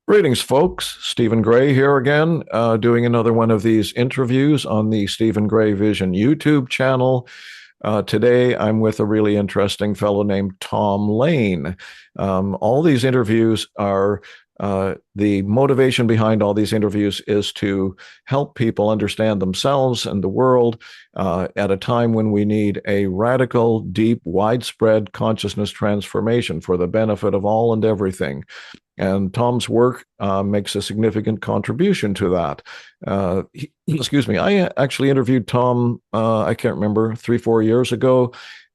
Greetings, folks. Stephen Gray here again, doing another one of these interviews on the Stephen Gray Vision YouTube channel. Today, I'm with a really interesting fellow named Tom Lane. All these interviews are the motivation behind all these interviews is to help people understand themselves and the world at a time when we need a radical, deep, widespread consciousness transformation for the benefit of all and everything. And Tom's work makes a significant contribution to that. Excuse me, I actually interviewed Tom, I can't remember, 3, 4 years ago,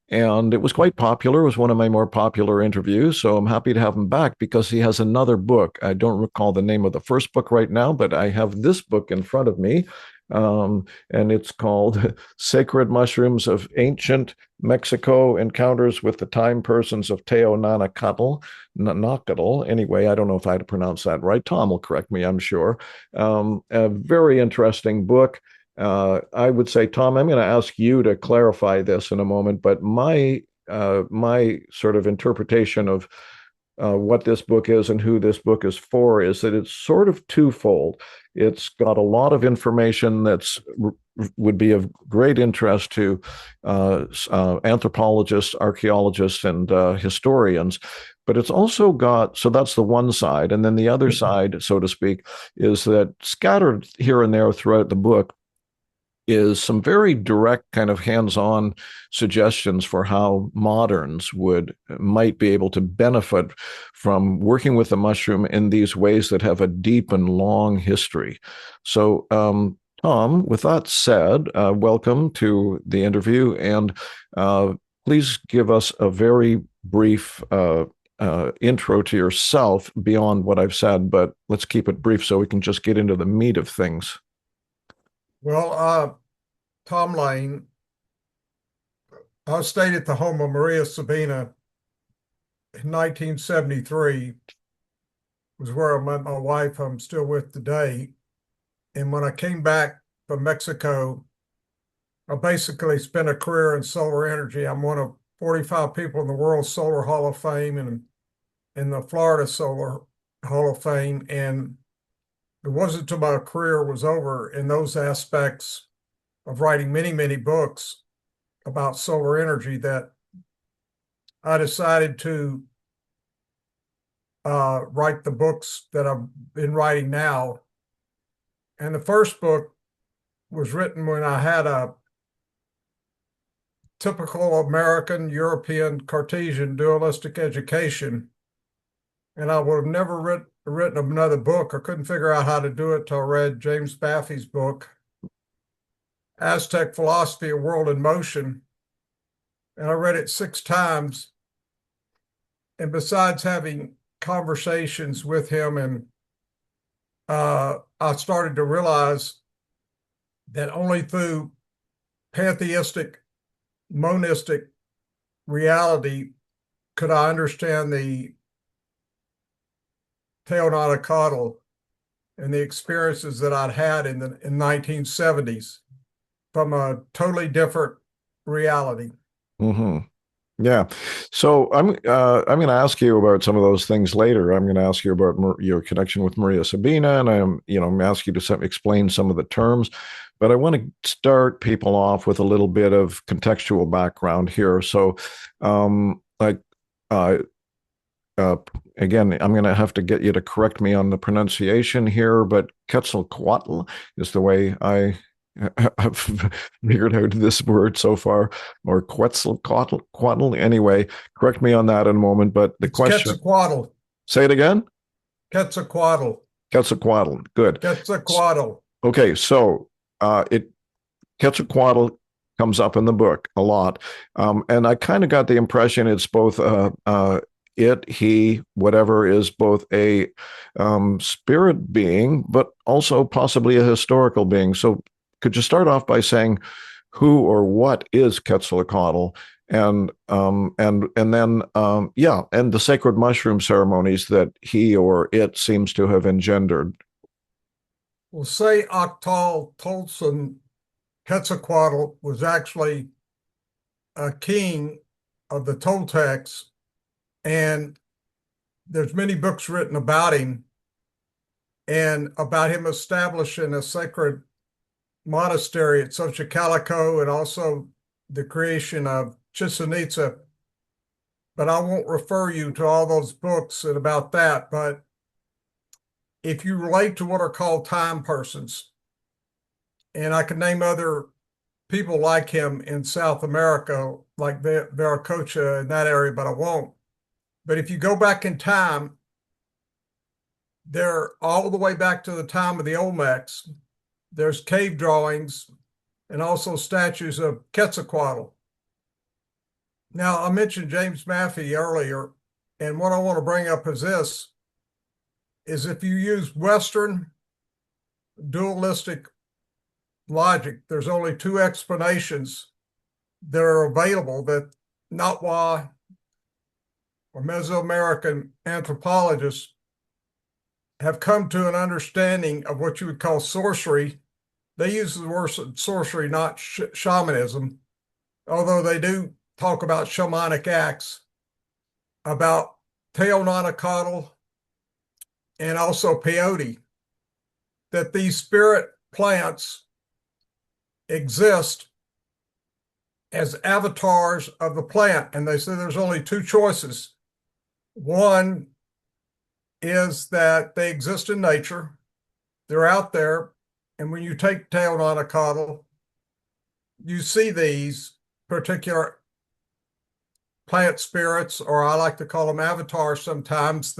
and it was quite popular. It was one of my more popular interviews. So I'm happy to have him back because he has another book. I don't recall the name of the first book right now, but I have this book in front of me. And it's called Sacred Mushrooms of Ancient Mexico Encounters with the Time Persons of Teonanacatl. Anyway, I don't know if I had to pronounce that right. Tom will correct me, I'm sure. A very interesting book. I would say, Tom, I'm going to ask you to clarify this in a moment, but my sort of interpretation of what this book is and who this book is for is that it's sort of twofold. It's got a lot of information that's would be of great interest to anthropologists, archaeologists, and historians. But it's also got, so that's the one side. And then the other side, so to speak, is that scattered here and there throughout the book is some very direct kind of hands-on suggestions for how moderns might be able to benefit from working with the mushroom in these ways that have a deep and long history. So, Tom, with that said, welcome to the interview, and please give us a very brief intro to yourself beyond what I've said, but let's keep it brief so we can just get into the meat of things. Well, Tom Lane, I stayed at the home of Maria Sabina in 1973, was where I met my wife I'm still with today. And when I came back from Mexico, I basically spent a career in solar energy. I'm one of 45 people in the World Solar Hall of Fame and in the Florida Solar Hall of Fame. And it wasn't until my career was over in those aspects of writing many, many books about solar energy that I decided to write the books that I've been writing now. And the first book was written when I had a typical American, European, Cartesian dualistic education. And I would have never written another book. I couldn't figure out how to do it till I read James Baffy's book, Aztec Philosophy of World in Motion. And I read it 6 times. And besides having conversations with him, and I started to realize that only through pantheistic, monistic reality could I understand the Teonanacatl and the experiences that I'd had in the 1970s from a totally different reality. Mm-hmm. Yeah. So I'm going to ask you about some of those things later. I'm going to ask you about your connection with Maria Sabina, and I'm ask you to explain some of the terms. But I want to start people off with a little bit of contextual background here. So, like, uh, uh, again, I'm going to have to get you to correct me on the pronunciation here, but Quetzalcoatl is the way I've figured out this word so far, or Quetzalcoatl. Anyway, correct me on that in a moment. But the It's question, Quetzalcoatl. say it again. Quetzalcoatl. Quetzalcoatl. Good. Quetzalcoatl. Okay, so it Quetzalcoatl comes up in the book a lot, and I kind of got the impression it's both he, whatever, is both a spirit being, but also possibly a historical being. So, could you start off by saying who or what is Quetzalcoatl, and then yeah, and the sacred mushroom ceremonies that he or it seems to have engendered? Well, say Octal Tolson Quetzalcoatl was actually a king of the Toltecs, and there's many books written about him. and about him establishing a sacred monastery at Xochicalco and also the creation of Chichen Itza. But I won't refer you to all those books and about that. But if you relate to what are called time persons, and I can name other people like him in South America, like Veracocha in that area, but I won't. But if you go back in time, they're all the way back to the time of the Olmecs. There's cave drawings and also statues of Quetzalcoatl. Now, I mentioned James Maffei earlier, and what I want to bring up is this, is if you use Western dualistic logic, there's only two explanations that are available that Natwa or Mesoamerican anthropologists have come to an understanding of what you would call sorcery. They use the word sorcery, not shamanism, although they do talk about shamanic acts, about Teonanacatl and also peyote, that these spirit plants exist as avatars of the plant. And they say there's only two choices. One is that they exist in nature, they're out there. And when you take Teonanacatl, you see these particular plant spirits, or I like to call them avatars sometimes.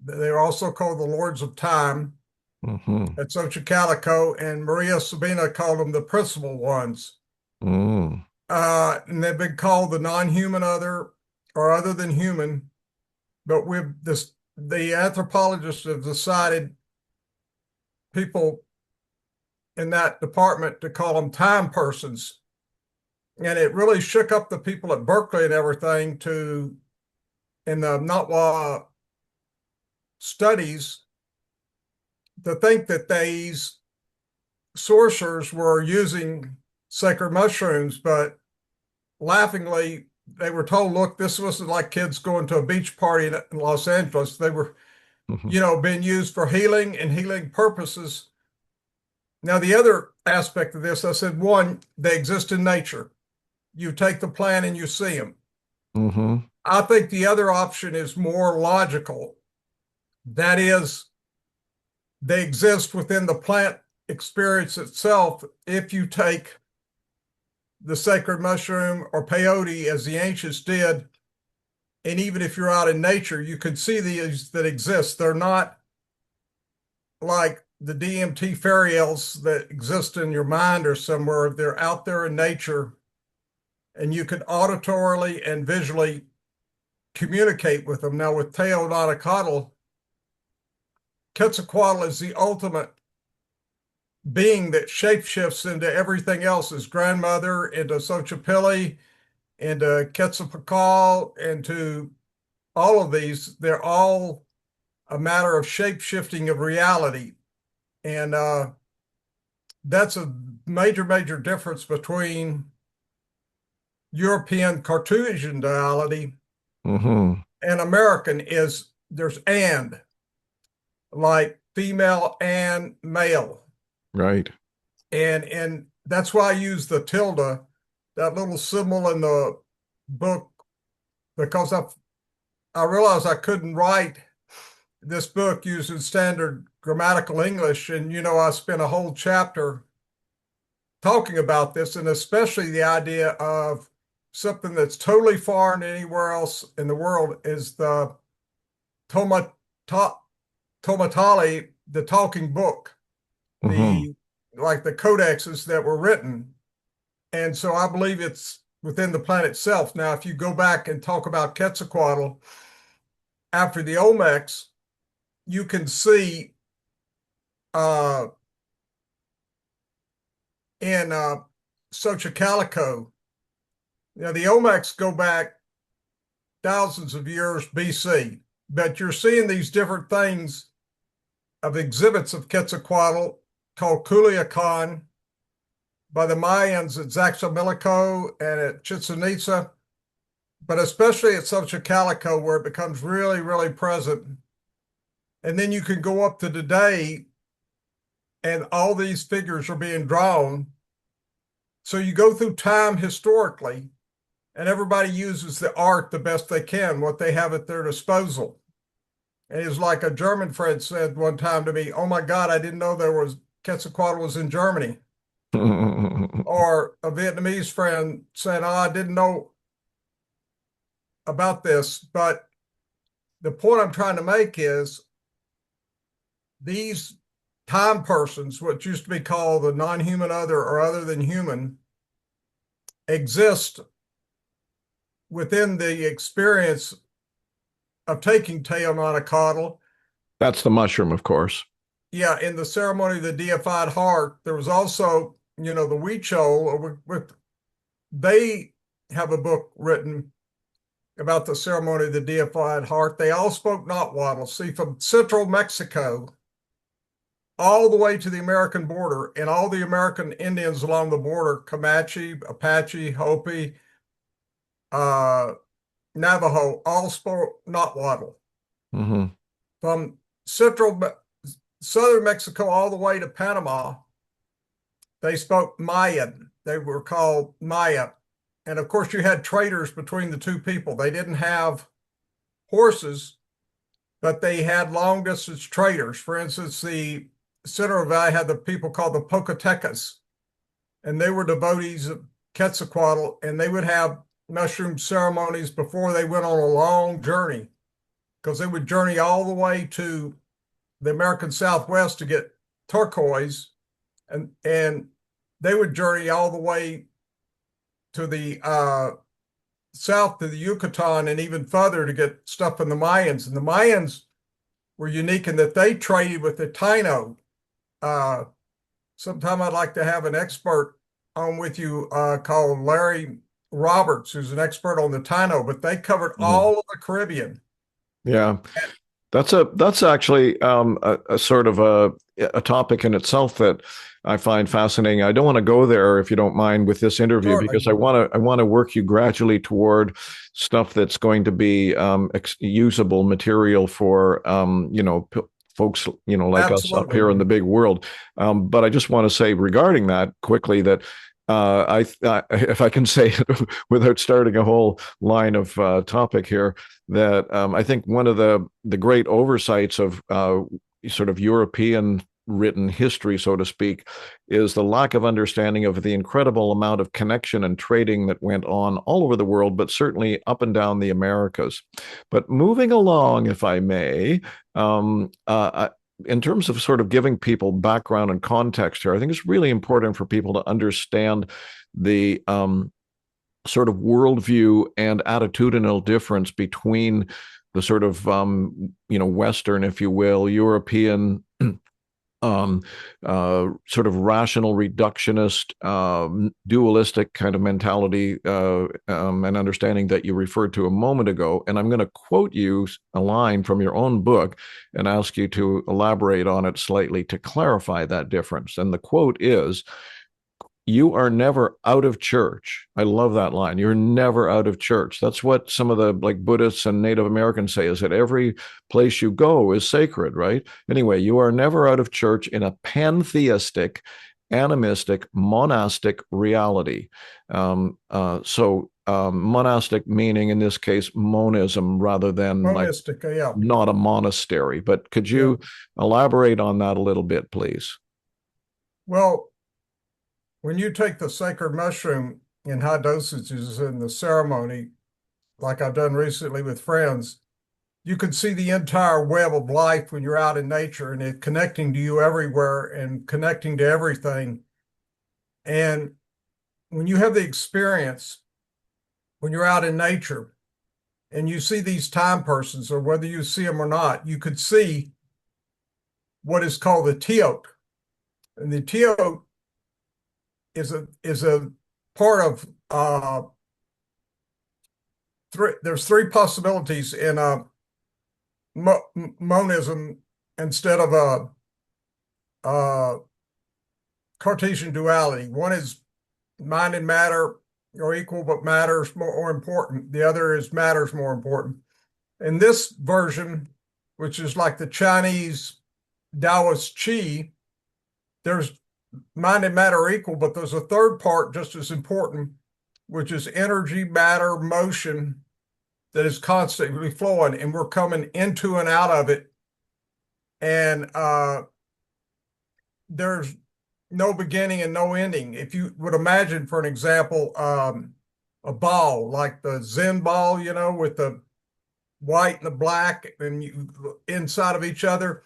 They're also called the Lords of Time. Mm-hmm. At Xochicalco, and Maria Sabina called them the principal ones. Mm. And they've been called the non-human other or other than human. But the anthropologists have decided, people in that department, to call them time persons. And it really shook up the people at Berkeley and everything in the Natwa studies, to think that these sorcerers were using sacred mushrooms, but laughingly, they were told, look, this wasn't like kids going to a beach party in Los Angeles. They were, Mm-hmm. being used for healing and healing purposes. Now, the other aspect of this, I said, one, they exist in nature. You take the plant and you see them. Mm-hmm. I think the other option is more logical. That is, they exist within the plant experience itself. If you take the sacred mushroom or peyote, as the ancients did, and even if you're out in nature, you can see these that exist. They're not like the DMT fairy-tales that exist in your mind or somewhere. They're out there in nature, and you can auditorily and visually communicate with them. Now, with Teonanacatl, Quetzalcoatl is the ultimate being that shapeshifts into everything else, his grandmother, into Xochipilli, into Quetzalcoatl, into all of these. They're all a matter of shape-shifting of reality. And that's a major, major difference between European Cartesian duality Mm-hmm. and American. Is there's and, like female and male. Right. And that's why I use the tilde, that little symbol in the book, because I realized I couldn't write this book using standard grammatical English. And, I spent a whole chapter talking about this, and especially the idea of something that's totally foreign anywhere else in the world is the Tomatali, the talking book, Mm-hmm. the like the codexes that were written. And so I believe it's within the plant itself. Now, if you go back and talk about Quetzalcoatl after the Olmecs, you can see uh, in Xochicalco, the Olmecs go back thousands of years BC, but you're seeing these different things of exhibits of Quetzalcoatl called Culiacan by the Mayans at Zaxamilco and at Chichen Itza, but especially at Xochicalco, where it becomes really, really present. And then you can go up to today and all these figures are being drawn. So you go through time historically, and everybody uses the art the best they can, what they have at their disposal. And it's like a German friend said one time to me, "Oh my God, I didn't know there was Quetzalcoatl was in Germany." Or a Vietnamese friend said, "Oh, I didn't know about this." But the point I'm trying to make is these time persons, what used to be called the non-human other or other than human, exist within the experience of taking Teonanacatl. That's the mushroom, of course. Yeah, in the ceremony of the deified heart, there was also, the Huichol, they have a book written about the ceremony of the deified heart. They all spoke Nahuatl. See, from central Mexico all the way to the American border, and all the American Indians along the border, Comanche, Apache, Hopi, uh, Navajo, all spoke Nahuatl. Hmm. From central southern Mexico all the way to Panama, they spoke Mayan. They were called Maya. And of course, you had traders between the two people. They didn't have horses, but they had long distance traders. For instance, the Central Valley had the people called the Pocotecas, and they were devotees of Quetzalcoatl, and they would have mushroom ceremonies before they went on a long journey, because they would journey all the way to the American Southwest to get turquoise, and they would journey all the way to the south to the Yucatan and even further to get stuff from the Mayans. And the Mayans were unique in that they traded with the Taino. Uh, Sometime I'd like to have an expert on with you called Larry Roberts, who's an expert on the Taino, but they covered Hmm. all of the Caribbean. Yeah. That's actually a sort of a topic in itself that I find fascinating. I don't want to go there if you don't mind with this interview because Shortly, I want to work you gradually toward stuff that's going to be usable material for folks like us up absolutely. here in the big world. But I just want to say regarding that quickly that. If I can say it without starting a whole line of topic here, that I think one of the great oversights of sort of European written history, so to speak, is the lack of understanding of the incredible amount of connection and trading that went on all over the world, but certainly up and down the Americas. But moving along, if I may, in terms of sort of giving people background and context here, I think it's really important for people to understand the sort of worldview and attitudinal difference between the sort of Western, if you will, European sort of rational reductionist dualistic kind of mentality and understanding that you referred to a moment ago. And I'm going to quote you a line from your own book and ask you to elaborate on it slightly to clarify that difference. And the quote is, you are never out of church. I love that line. You're never out of church. That's what some of the like Buddhists and Native Americans say, is that every place you go is sacred, right? Anyway, you are never out of church in a pantheistic, animistic, monastic reality. Monastic meaning in this case monism rather than like Monistic, yeah. not a monastery. But could Yeah. you elaborate on that a little bit, please? Well, when you take the sacred mushroom in high dosages in the ceremony, like I've done recently with friends, you can see the entire web of life when you're out in nature and it connecting to you everywhere and connecting to everything. And when you have the experience, when you're out in nature and you see these time persons, or whether you see them or not, you could see what is called the teot. And the teot is a part of there's three possibilities in monism instead of a Cartesian duality. One is mind and matter are equal, but matter is more important. The other is matter is more important. In this version, which is like the Chinese Taoist Chi, there's mind and matter equal, but there's a third part just as important, which is energy, matter, motion that is constantly flowing, and we're coming into and out of it. And there's no beginning and no ending. If you would imagine, for an example, a ball like the Zen ball, with the white and the black and inside of each other.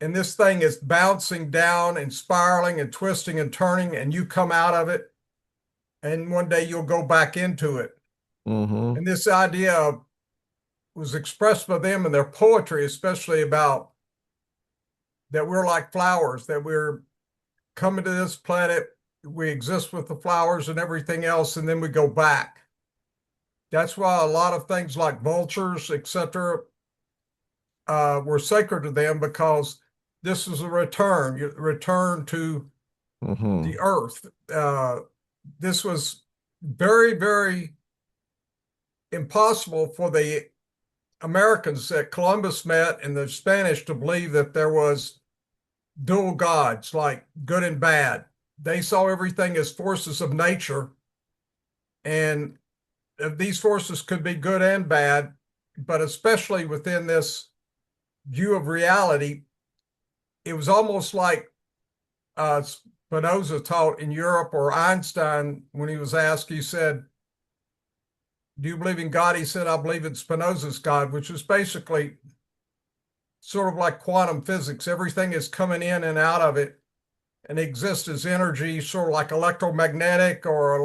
And this thing is bouncing down and spiraling and twisting and turning, and you come out of it, and one day you'll go back into it. Mm-hmm. And this idea was expressed by them in their poetry, especially about that we're like flowers, that we're coming to this planet, we exist with the flowers and everything else, and then we go back. That's why a lot of things like vultures, etc., were sacred to them, because this is a return to Mm-hmm. the earth. This was very, very impossible for the Americans that Columbus met and the Spanish to believe that there was dual gods, like good and bad. They saw everything as forces of nature, and these forces could be good and bad, but especially within this view of reality, it was almost like Spinoza taught in Europe, or Einstein, when he was asked, he said, "Do you believe in God?" He said, "I believe in Spinoza's God," which is basically sort of like quantum physics. Everything is coming in and out of it and exists as energy, sort of like electromagnetic or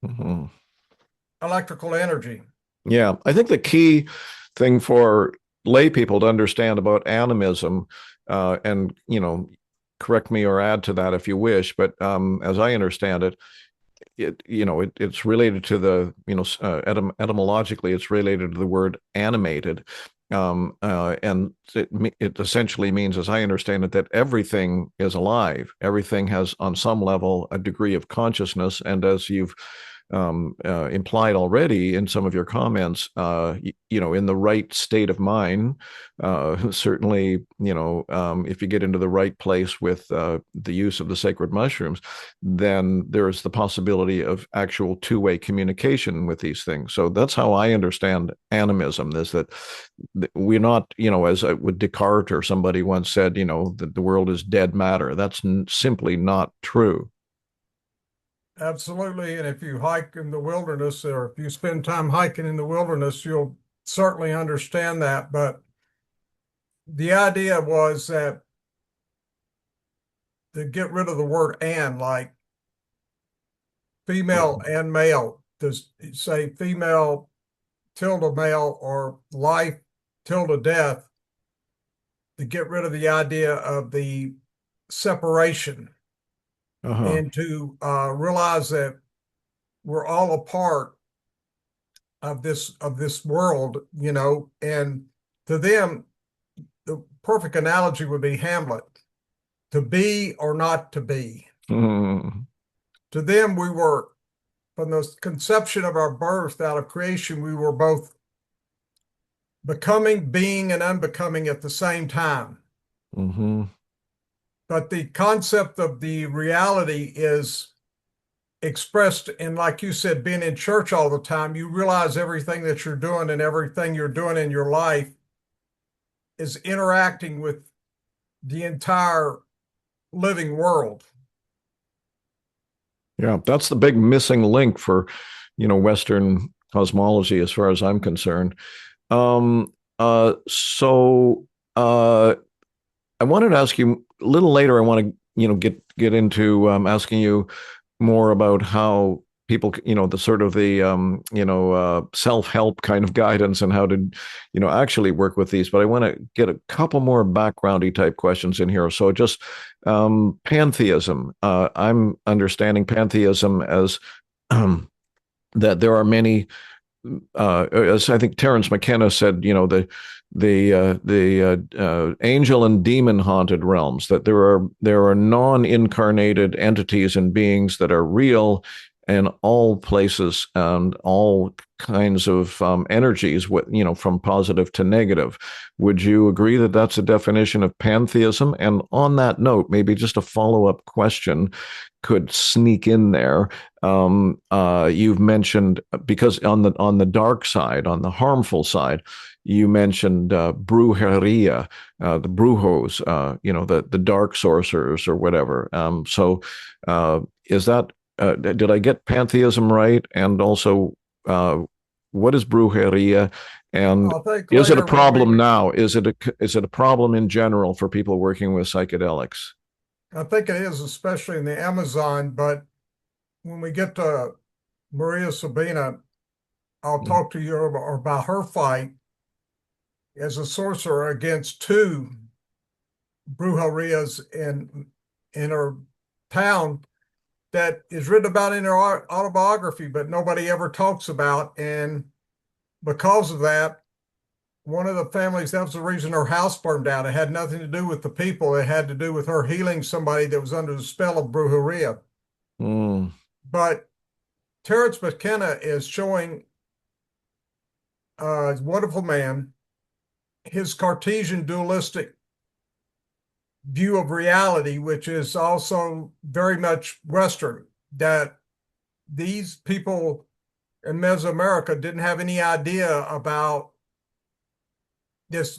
Mm-hmm. electrical energy. Yeah, I think the key thing for lay people to understand about animism, and correct me or add to that if you wish, but as I understand it, it's related to the etymologically, it's related to the word animated, and it essentially means, as I understand it, that everything is alive. Everything has, on some level, a degree of consciousness, and as you've implied already in some of your comments, in the right state of mind, certainly, if you get into the right place with the use of the sacred mushrooms, then there's the possibility of actual two-way communication with these things. So that's how I understand animism, is that we're not, as with Descartes or somebody once said, that the world is dead matter. That's simply not true. Absolutely. And if you hike in the wilderness, or if you spend time hiking in the wilderness, you'll certainly understand that. But the idea was that to get rid of the word "and," like female Mm-hmm. and male, to say female tilde male or life tilde death, to get rid of the idea of the separation, Uh-huh. and to realize that we're all a part of this world, and to them, the perfect analogy would be Hamlet, to be or not to be. Mm-hmm. To them, we were, from the conception of our birth out of creation, we were both becoming, being, and unbecoming at the same time. Mm-hmm. But the concept of the reality is expressed in, like you said, being in church all the time. You realize everything that you're doing and everything you're doing in your life is interacting with the entire living world. Yeah, that's the big missing link for, Western cosmology, as far as I'm concerned. So I wanted to ask you a little later. I want to, get into asking you more about how people, the sort of the self-help kind of guidance, and how to, actually work with these. But I want to get a couple more backgroundy type questions in here. So just pantheism. I'm understanding pantheism as that there are many, as I think Terence McKenna said, the angel and demon haunted realms, that there are non-incarnated entities and beings that are real, in all places and all kinds of energies, from positive to negative. Would you agree that that's a definition of pantheism? And on that note, maybe just a follow-up question could sneak in there. You've mentioned, because on the dark side, on the harmful side, you mentioned brujeria, the brujos, the dark sorcerers or whatever. Is that did I get pantheism right? And also, uh, what is brujeria? And I think is it a later when problem now? Is it a problem in general for people working with psychedelics? I think it is, especially in the Amazon, but when we get to Maria Sabina, I'll talk to you about her fight as a sorcerer against two brujerias in her town that is written about in her autobiography, but nobody ever talks about. And because of that, one of the families, that was the reason her house burned down. It had nothing to do with the people. It had to do with her healing somebody that was under the spell of brujeria. Mm, But Terence McKenna is showing a wonderful man, his Cartesian dualistic view of reality, which is also very much Western, that these people in Mesoamerica didn't have any idea about this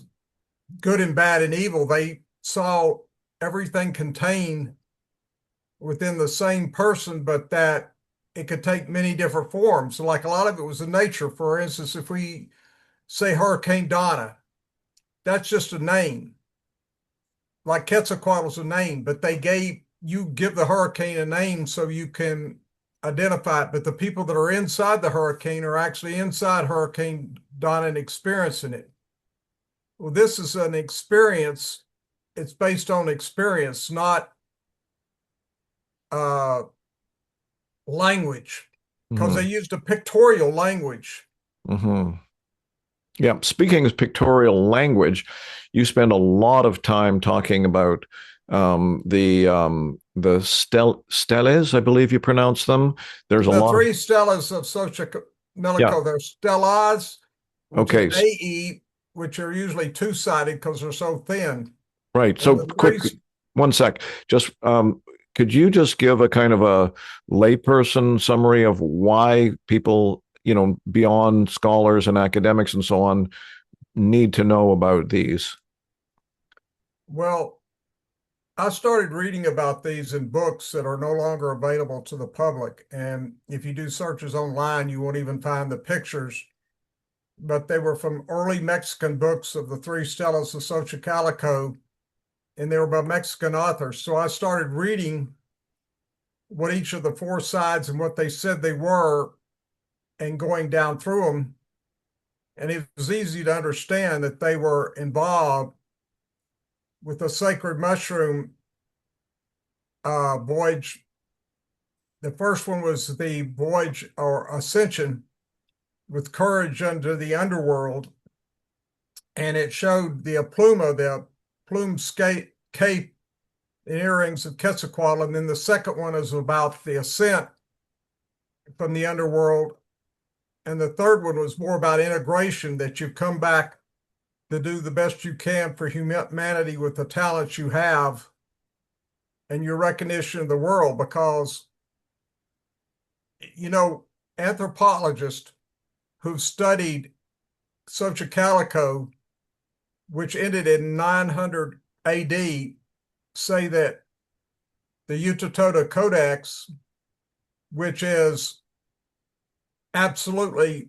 good and bad and evil. They saw everything contained within the same person, but that it could take many different forms. So like a lot of it was in nature. For instance, if we say Hurricane Donna, that's just a name. Like Quetzalcoatl is a name, but you give the hurricane a name so you can identify it. But the people that are inside the hurricane are actually inside Hurricane Donna and experiencing it. Well, this is an experience. It's based on experience, not uh, language, because they hmm used a pictorial language. hmm Yeah. Speaking of pictorial language, you spend a lot of time talking about the steles, I believe you pronounce them. There's a The lot of three stellas of yeah. Xochimilco, they're stellas, which is Okay. AE, which are usually two-sided because they're so thin. Right. And So the quick, three, one sec. Just could you just give a kind of a layperson summary of why people, beyond scholars and academics and so on, need to know about these? well, I started reading about these in books that are no longer available to the public. And if you do searches online, you won't even find the pictures. But they were from early Mexican books of the three stellas of Xochicalco, and they were by Mexican authors. So I started reading what each of the four sides and what they said they were and going down through them. And it was easy to understand that they were involved with the sacred mushroom voyage. The first one was the voyage or ascension with courage under the underworld. And it showed the plume cape, and earrings of Quetzalcoatl. And then the second one is about the ascent from the underworld. And the third one was more about integration, that you come back to do the best you can for humanity with the talents you have and your recognition of the world. Because, you know, anthropologists who've studied Xochicalco, which ended in 900 AD, say that the Utah Codex, which is absolutely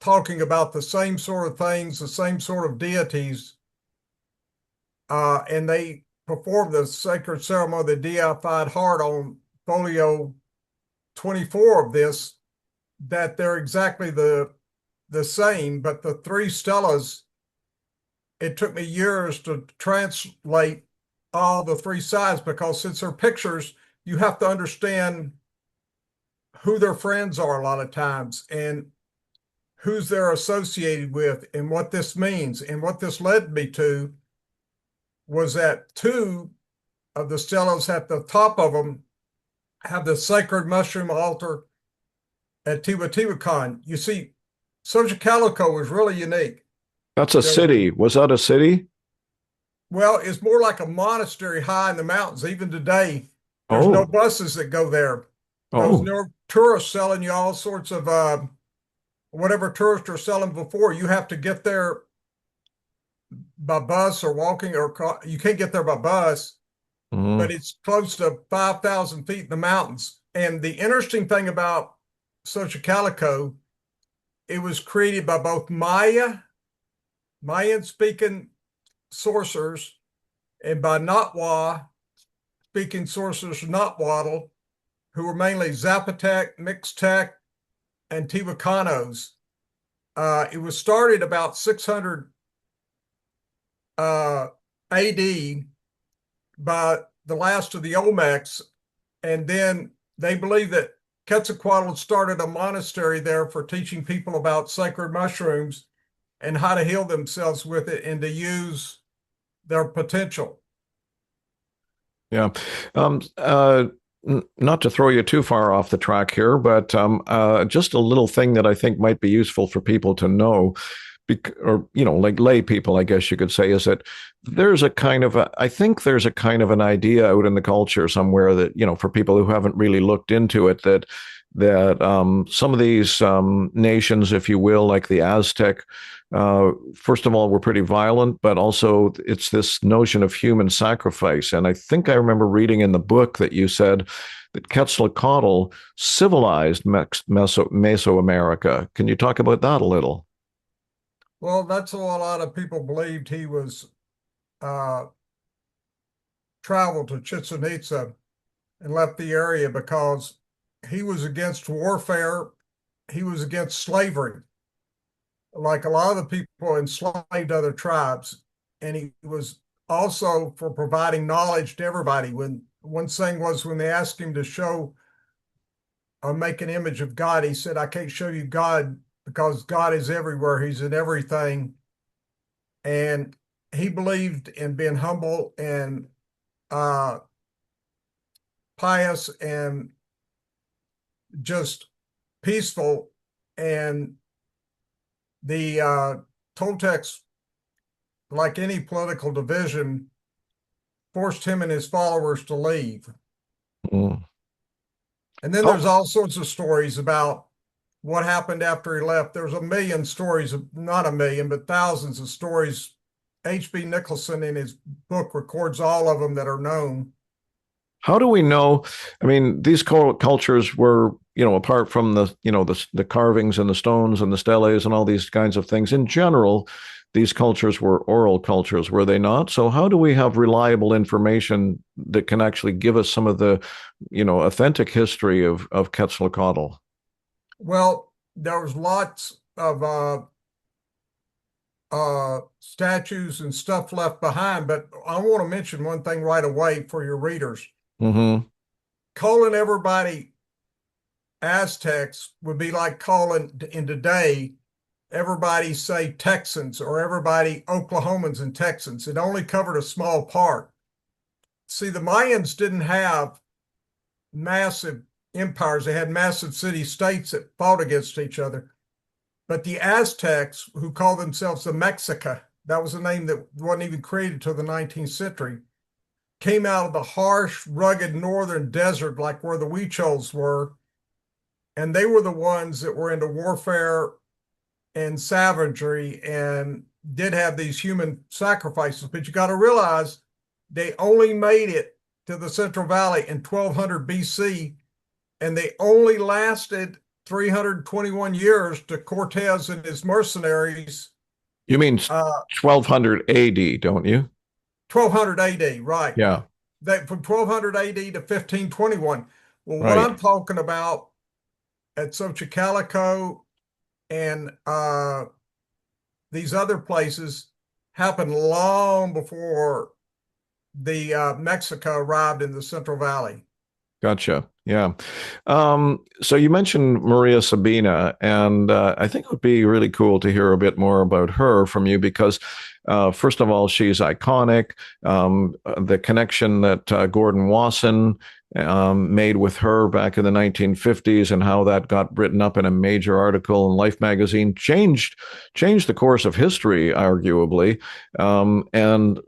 talking about the same sort of things, the same sort of deities, and they performed the sacred ceremony, the deified heart, on folio 24 of this, that they're exactly the same. But the three stellas, it took me years to translate all the three sides, because since they're pictures, you have to understand who their friends are a lot of times and who's they're associated with and what this means. And what this led me to was that two of the stellas at the top of them have the sacred mushroom altar at Teotihuacan. You see, Xochicalco was really unique. That's a There was city. Was that a city? Well, it's more like a monastery high in the mountains. Even today, there's no Oh, buses that go there. Those oh. no tourists selling you all sorts of whatever tourists are selling before. You have to get there by bus or walking, or you can't get there by bus, but Mm, it's close to 5,000 feet in the mountains. And the interesting thing about Xochicalco, it was created by both Mayan speaking sorcerers, and by Nahua speaking sorcerers, Nahuatl, who were mainly Zapotec, Mixtec, and Tihuacanos. It was started about 600 AD by the last of the Olmecs, and then they believe that Quetzalcoatl started a monastery there for teaching people about sacred mushrooms and how to heal themselves with it and to use their potential. yeah. Um, uh, Not to throw you too far off the track here, but just a little thing that I think might be useful for people to know, or like lay people, I guess you could say, is that I think there's a kind of an idea out in the culture somewhere that, for people who haven't really looked into it, that some of these nations, if you will, like the Aztec, first of all, were pretty violent, but also it's this notion of human sacrifice. And I think I remember reading in the book that you said that Quetzalcoatl civilized Mesoamerica. Can you talk about that a little? Well, that's what a lot of people believed. He was uh, traveled to Chichen Itza and left the area because he was against warfare. He was against slavery, like a lot of the people enslaved other tribes. And he was also for providing knowledge to everybody. When one thing was when they asked him to show or make an image of God, he said, I can't show you God because God is everywhere. He's in everything. And he believed in being humble and uh, pious and just peaceful. And the Toltecs, like any political division, forced him and his followers to leave. Mm. And then there's Oh, all sorts of stories about what happened after he left. There's a million stories, not a million, but thousands of stories. H.B. Nicholson in his book records all of them that are known. how do we know? I mean, these cultures were, apart from the carvings and the stones and the steles and all these kinds of things. In general, these cultures were oral cultures, were they not? So how do we have reliable information that can actually give us some of the, authentic history of Quetzalcoatl? Well, there was lots of statues and stuff left behind, but I want to mention one thing right away for your readers. Mm-hmm. Calling everybody Aztecs would be like calling in today everybody say Texans or everybody Oklahomans and Texans. It only covered a small part. See, the Mayans didn't have massive empires. They had massive city states that fought against each other. But the Aztecs, who called themselves the Mexica, that was a name that wasn't even created until the 19th century, came out of the harsh, rugged northern desert like where the Huichols were. And they were the ones that were into warfare and savagery and did have these human sacrifices. But you got to realize they only made it to the Central Valley in 1200 BC, and they only lasted 321 years to Cortez and his mercenaries. You mean Uh, 1200 AD, don't you? 1200 AD, right? Yeah, From 1200 AD to 1521. Well, what right. I'm talking about at Xochicalco and these other places happened long before the Mexico arrived in the Central Valley. Gotcha. Yeah. So you mentioned Maria Sabina, and I think it would be really cool to hear a bit more about her from you because, first of all, she's iconic. The connection that Gordon Wasson made with her back in the 1950s, and how that got written up in a major article in Life magazine, changed the course of history, arguably. And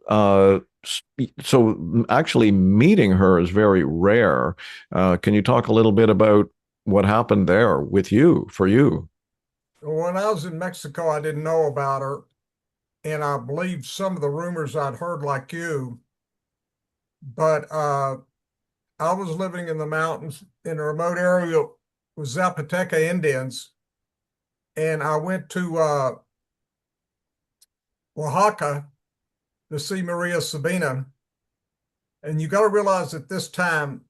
so actually meeting her is very rare. Can you talk a little bit about what happened there with you, for you? When I was in Mexico, I didn't know about her, and I believed some of the rumors I'd heard like you, but I was living in the mountains in a remote area with Zapoteca Indians, and I went to Oaxaca to see Maria Sabina. And you got to realize at this time,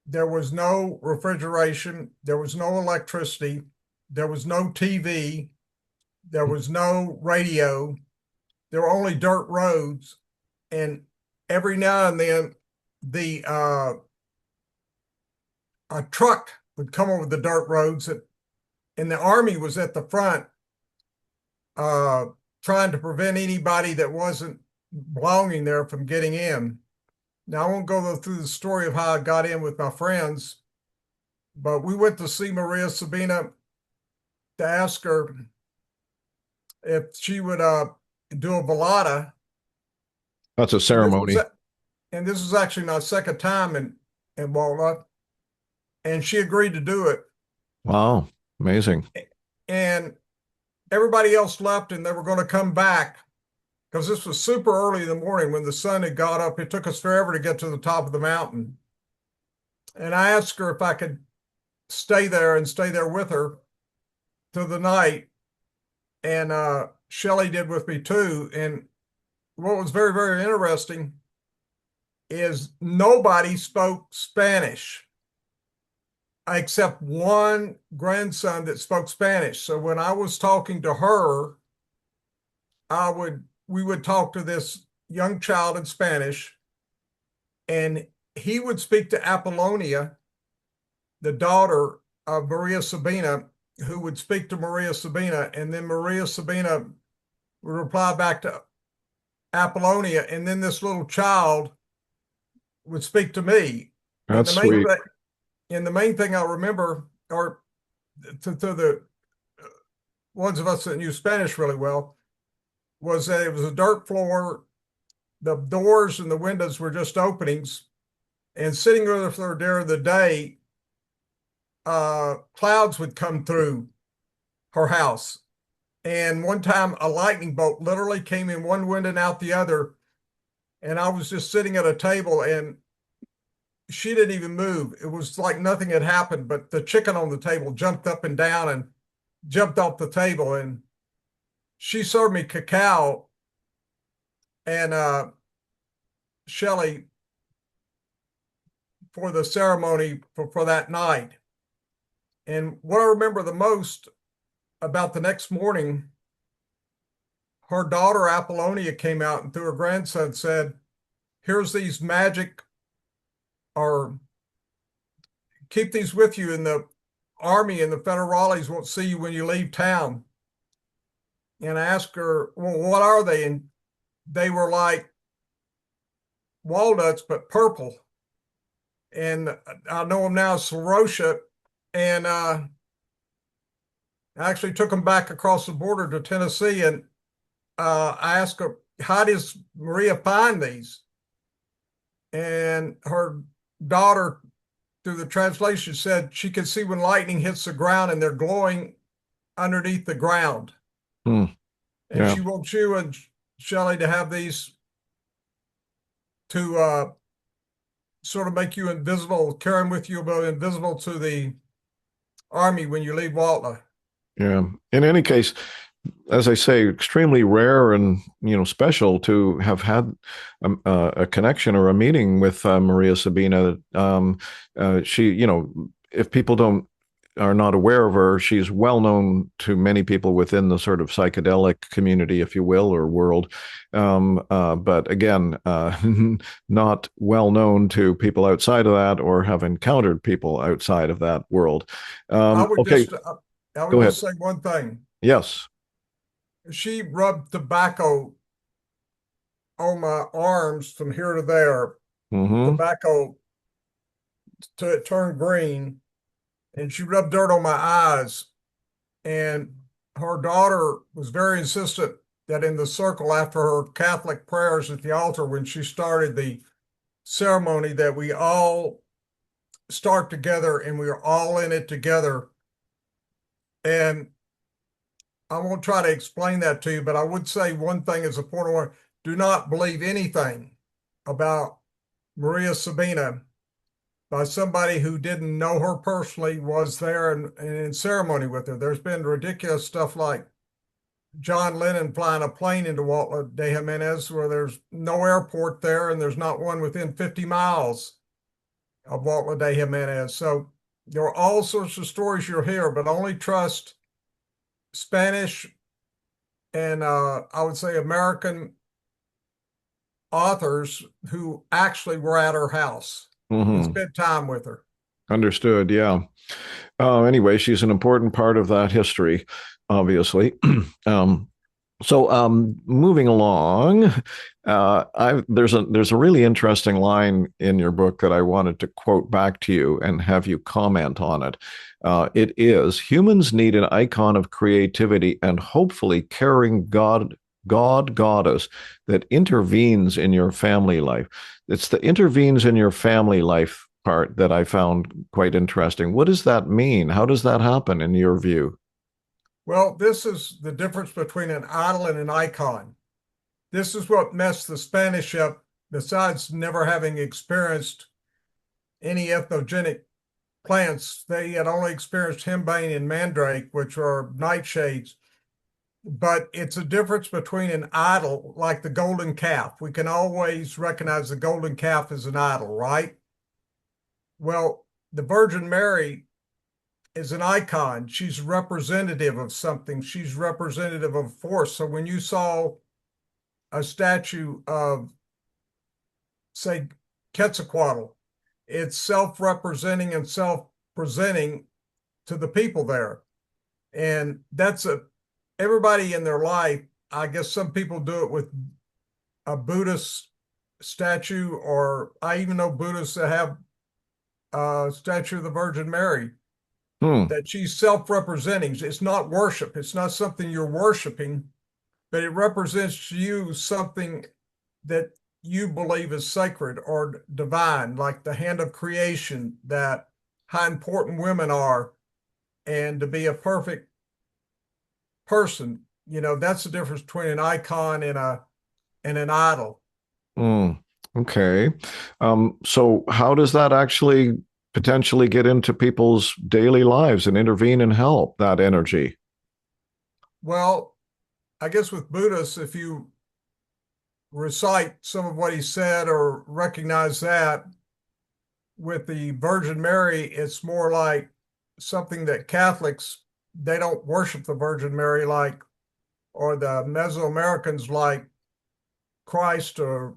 there was no refrigeration, there was no electricity, there was no TV, there was no radio, there were only dirt roads. And every now and then, the a truck would come over the dirt roads, and the army was at the front uh, trying to prevent anybody that wasn't belonging there from getting in. Now, I won't go through the story of how I got in with my friends, but we went to see Maria Sabina to ask her if she would do a velada. That's a And this was ceremony. and this was actually my second time in Walnut, and she agreed to do it. Wow, amazing. And everybody else left, and they were going to come back because this was super early in the morning when the sun had got up. It took us forever to get to the top of the mountain. And I asked her if I could stay there and stay there with her through the night. And Shelley did with me too. And what was very, very interesting is nobody spoke Spanish except one grandson that spoke Spanish. So when I was talking to her, we would talk to this young child in Spanish, and he would speak to Apollonia, the daughter of Maria Sabina, who would speak to Maria Sabina, and then Maria Sabina would reply back to Apollonia, and then this little child would speak to me. And That's sweet. the main thing I remember, or to the ones of us that knew Spanish really well, was that it was a dirt floor. The doors and the windows were just openings, and sitting with her during the day, clouds would come through her house. And one time, a lightning bolt literally came in one window and out the other. And I was just sitting at a table, and she didn't even move. It was like nothing had happened, but the chicken on the table jumped up and down and jumped off the table. And she served me cacao and Shelley for the ceremony for that night. And what I remember the most about the next morning, her daughter Apollonia came out and through her grandson said, "Here's these magic, or keep these with you, and the army and the federales won't see you when you leave town." And I asked her, "Well, what are they?" And they were like walnuts, but purple. And I know them now as Sclerotia. And I actually took them back across the border to Tennessee, and I asked her, "How does Maria find these?" And her daughter, through the translation, said she can see when lightning hits the ground and they're glowing underneath the ground. Hmm. And Yeah, she wants you and Shelley to have these to sort of make you invisible, carry them with you, but invisible to the army when you leave Waltla. yeah. In any case, as I say, extremely rare and special to have had a connection or a meeting with Maria Sabina. She, if people don't are not aware of her, she's well known to many people within the sort of psychedelic community, if you will, or world. But again, not well known to people outside of that, or have encountered people outside of that world. I would Okay, just I would go just ahead. say one thing. Yes. She rubbed tobacco on my arms from here to there. Hmm. Tobacco to it turned green, and she rubbed dirt on my eyes. And her daughter was very insistent that in the circle after her Catholic prayers at the altar, when she started the ceremony, that we all start together and we are all in it together. And I won't try to explain that to you, but I would say one thing is important one. Do not believe anything about Maria Sabina by somebody who didn't know her personally, was there and in ceremony with her. There's been ridiculous stuff like John Lennon flying a plane into Waltla de Jimenez, where there's no airport there and there's not one within 50 miles of Waltla de Jimenez. So there are all sorts of stories you'll hear, but only trust Spanish and I would say American authors who actually were at her house and Hmm. spent time with her. Understood. Yeah. Anyway, she's an important part of that history, obviously. um, moving along, there's a really interesting line in your book that I wanted to quote back to you and have you comment on it. It is humans need an icon of creativity and hopefully caring goddess that intervenes in your family life. It's the intervenes in your family life part that I found quite interesting. What does that mean? How does that happen in your view? Well, this is the difference between an idol and an icon. This is what messed the Spanish up, besides never having experienced any ethnogenic plants. They had only experienced henbane and mandrake, which are nightshades. But it's a difference between an idol, like the golden calf. We can always recognize the golden calf as an idol, right? Well, the Virgin Mary is an icon. She's representative of something. She's representative of force. So when you saw a statue of, say, Quetzalcoatl, it's self-representing and self-presenting to the people there. And that's everybody in their life. I guess some people do it with a Buddhist statue, or I even know Buddhists that have a statue of the Virgin Mary, Hmm. that she's self-representing. It's not worship. It's not something you're worshiping, but it represents to you something that you believe is sacred or divine, like the hand of creation, that how important women are, and to be a perfect person. That's the difference between an icon and an idol. Hmm. Okay. So how does that actually potentially get into people's daily lives and intervene and help that energy? Well, I guess with Buddhists, if you recite some of what he said or recognize that, with the Virgin Mary, it's more like something that Catholics, they don't worship the Virgin Mary like, or the Mesoamericans like Christ or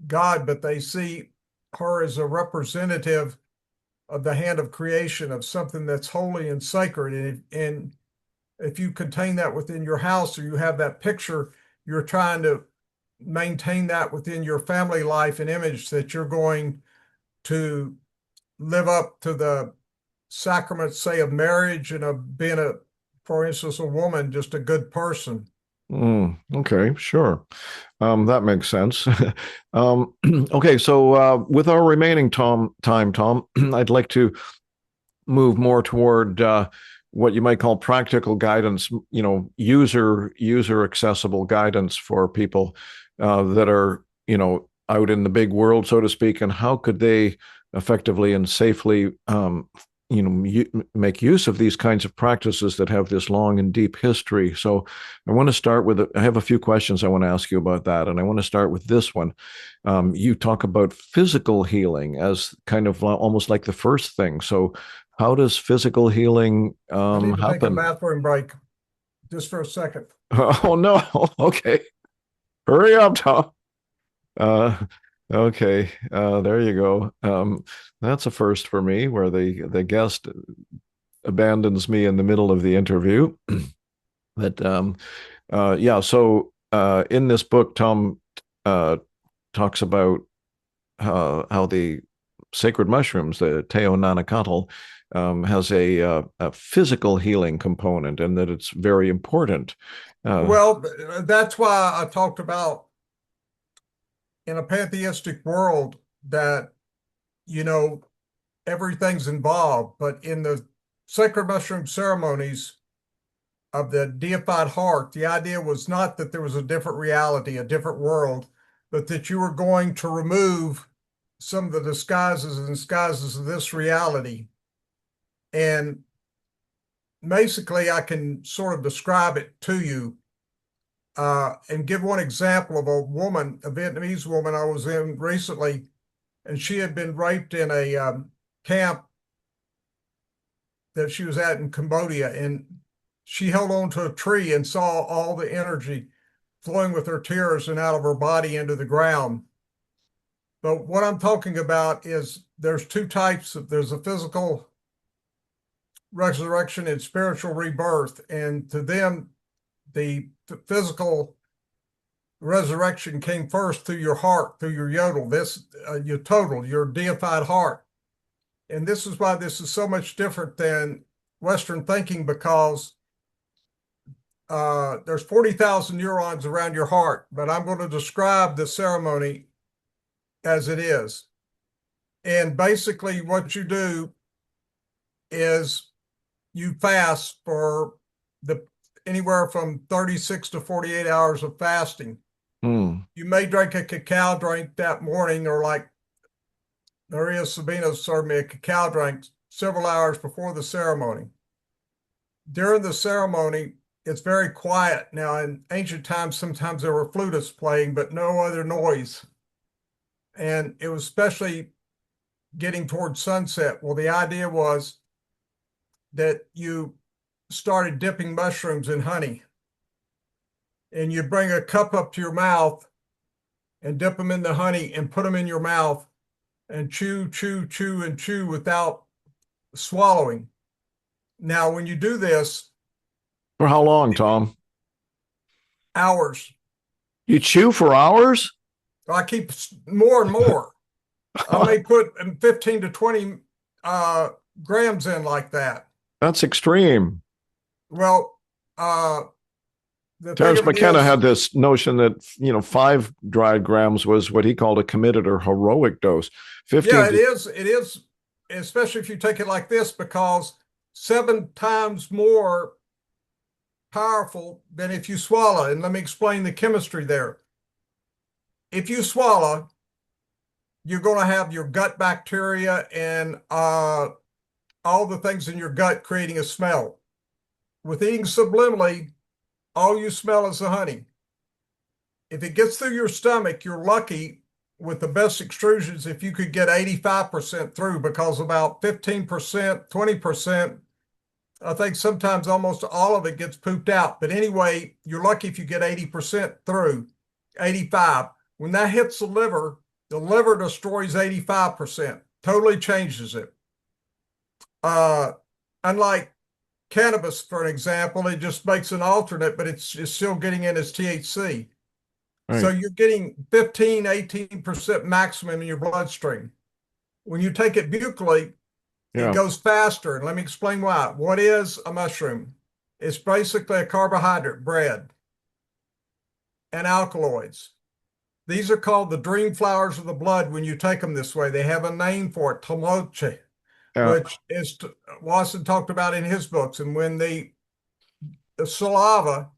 God, but they see her as a representative of the hand of creation, of something that's holy and sacred. And if you contain that within your house, or you have that picture, you're trying to maintain that within your family life and image, that you're going to live up to the sacraments, say, of marriage and of being for instance, a woman, just a good person. Okay, sure. That makes sense. Okay, so with our remaining time, Tom, I'd like to move more toward what you might call practical guidance, user accessible guidance for people that are, out in the big world, so to speak, and how could they effectively and safely, make use of these kinds of practices that have this long and deep history. So I want to start with, I have a few questions I want to ask you about that. And I want to start with this one. You talk about physical healing as kind of almost like the first thing. So how does physical healing I need to take a happen? bathroom break just for a second. Oh no. Okay. Hurry up, Tom. Uh, okay. There you go. That's a first for me, where the guest abandons me in the middle of the interview. But yeah. So in this book, Tom uh, talks about how the sacred mushrooms, the Teonanacatl, has a physical healing component, and that it's very important. Uh, Well, that's why I talked about in a pantheistic world that, you know, everything's involved, but in the sacred mushroom ceremonies of the deified heart, the idea was not that there was a different reality, a different world, but that you were going to remove some of the disguises of this reality. And basically, I can sort of describe it to you and give one example of a woman, a Vietnamese woman I was in recently, and she had been raped in a camp that she was at in Cambodia. And she held on to a tree and saw all the energy flowing with her tears and out of her body into the ground. But what I'm talking about is there's two types there's a physical resurrection and spiritual rebirth. And to them, the physical resurrection came first through your heart, through your yodel, your total, your deified heart. And this is why this is so much different than Western thinking, because there's 40,000 neurons around your heart, but I'm going to describe the ceremony as it is. And basically, what you do is you fast for the anywhere from 36 to 48 hours of fasting. hmm. You may drink a cacao drink that morning, or like Maria Sabina served me a cacao drink several hours before the ceremony. During the ceremony, it's very quiet. Now, in ancient times, sometimes there were flutists playing, but no other noise. And it was especially getting towards sunset. Well, the idea was that you started dipping mushrooms in honey, and you bring a cup up to your mouth and dip them in the honey and put them in your mouth and chew, chew, chew, and chew without swallowing. Now, when you do this, For how long, Tom? hours, You chew for hours? I keep more and more. I may put 15 to 20 uh, grams in like that. That's extreme. Well, uh, the thing Terence of it McKenna is, had this notion that 5 dried grams was what he called a committed or heroic dose. yeah, 15 it to is. It is, especially if you take it like this, because 7 times more powerful than if you swallow. And let me explain the chemistry there. If you swallow, you're going to have your gut bacteria and all the things in your gut creating a smell. With eating subliminally, all you smell is the honey. If it gets through your stomach, you're lucky with the best extrusions if you could get 85% through, because about 15%, 20%, I think sometimes almost all of it gets pooped out. But anyway, you're lucky if you get 80% through, 85. When that hits the liver destroys 85%, totally changes it. Uh, Unlike cannabis, for an example, it just makes an alternate, but it's still getting in its THC. So right. you're getting 15, 18% maximum in your bloodstream. When you take it buccally, it Yeah. goes faster. And let me explain why. What is a mushroom? It's basically a carbohydrate, bread, and alkaloids. These are called the dream flowers of the blood when you take them this way. They have a name for it, taloche, Yeah. which is Watson talked about in his books. And when the saliva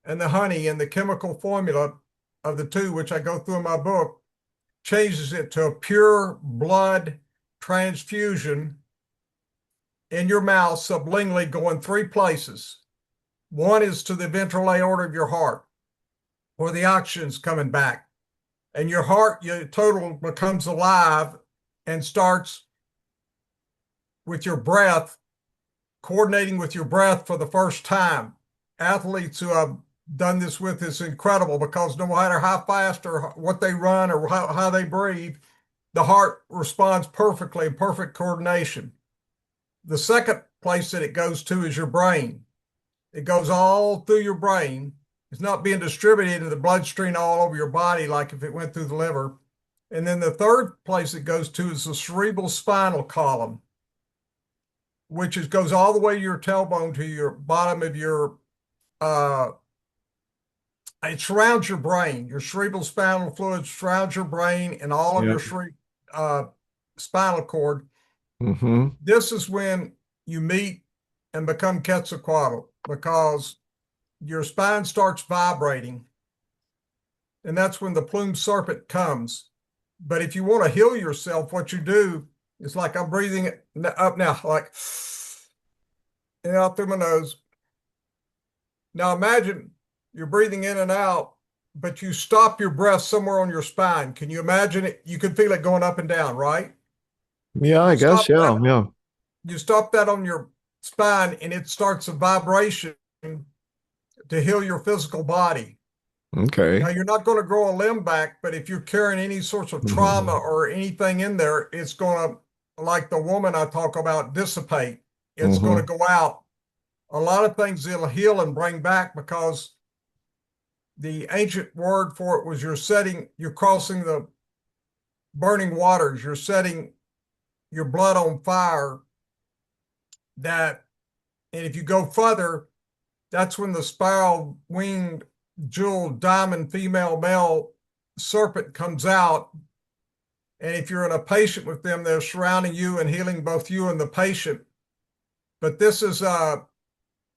and the honey and the chemical formula of the two, which I go through in my book, changes it to a pure blood transfusion in your mouth sublingually, going three places. One is to the ventral aorta of your heart, where the oxygen's coming back. And your heart, your total becomes alive and starts with your breath, coordinating with your breath for the first time. Athletes who have done this with is incredible, because no matter how fast or what they run or how they breathe, the heart responds perfectly, perfect coordination. The second place that it goes to is your brain. It goes all through your brain. It's not being distributed into the bloodstream all over your body like if it went through the liver. And then the third place it goes to is the cerebral spinal column, which goes all the way to your tailbone to your bottom of your uh it surrounds your brain. Your cerebral spinal fluid surrounds your brain and all of Yeah. your uh spinal cord. Mm-hmm. This is when you meet and become Quetzalcoatl because your spine starts vibrating, and that's when the plumed serpent comes. But if you want to heal yourself, what you do is like I'm breathing up now, like and out through my nose. Now imagine you're breathing in and out, but you stop your breath somewhere on your spine. Can you imagine it? You can feel it going up and down, right? Yeah, I You guess. stop Yeah. that, Yeah. you stop that on your spine, and it starts a vibration to heal your physical body. Now, Okay. you're not going to grow a limb back, but if you're carrying any sorts of trauma Mm-hmm. or anything in there, it's going to, like the woman I talk about, dissipate. It's going to Mm-hmm. go out. A lot of things it'll heal and bring back because the ancient word for it was you're crossing the burning waters, you're setting your blood on fire. That, and if you go further, that's when the spiral winged jeweled diamond female male serpent comes out. And if you're in a patient with them, they're surrounding you and healing both you and the patient. But this is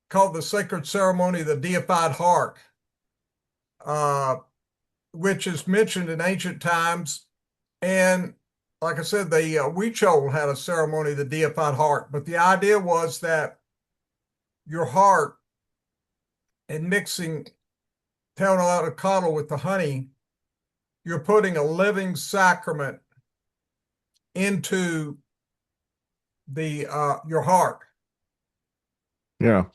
called the sacred ceremony of the deified heart, uh, which is mentioned in ancient times. And like I said, the Huichol had a ceremony of the deified heart. But the idea was that your heart and mixing Teonadacatl with the honey, you're putting a living sacrament into the your heart. Yeah.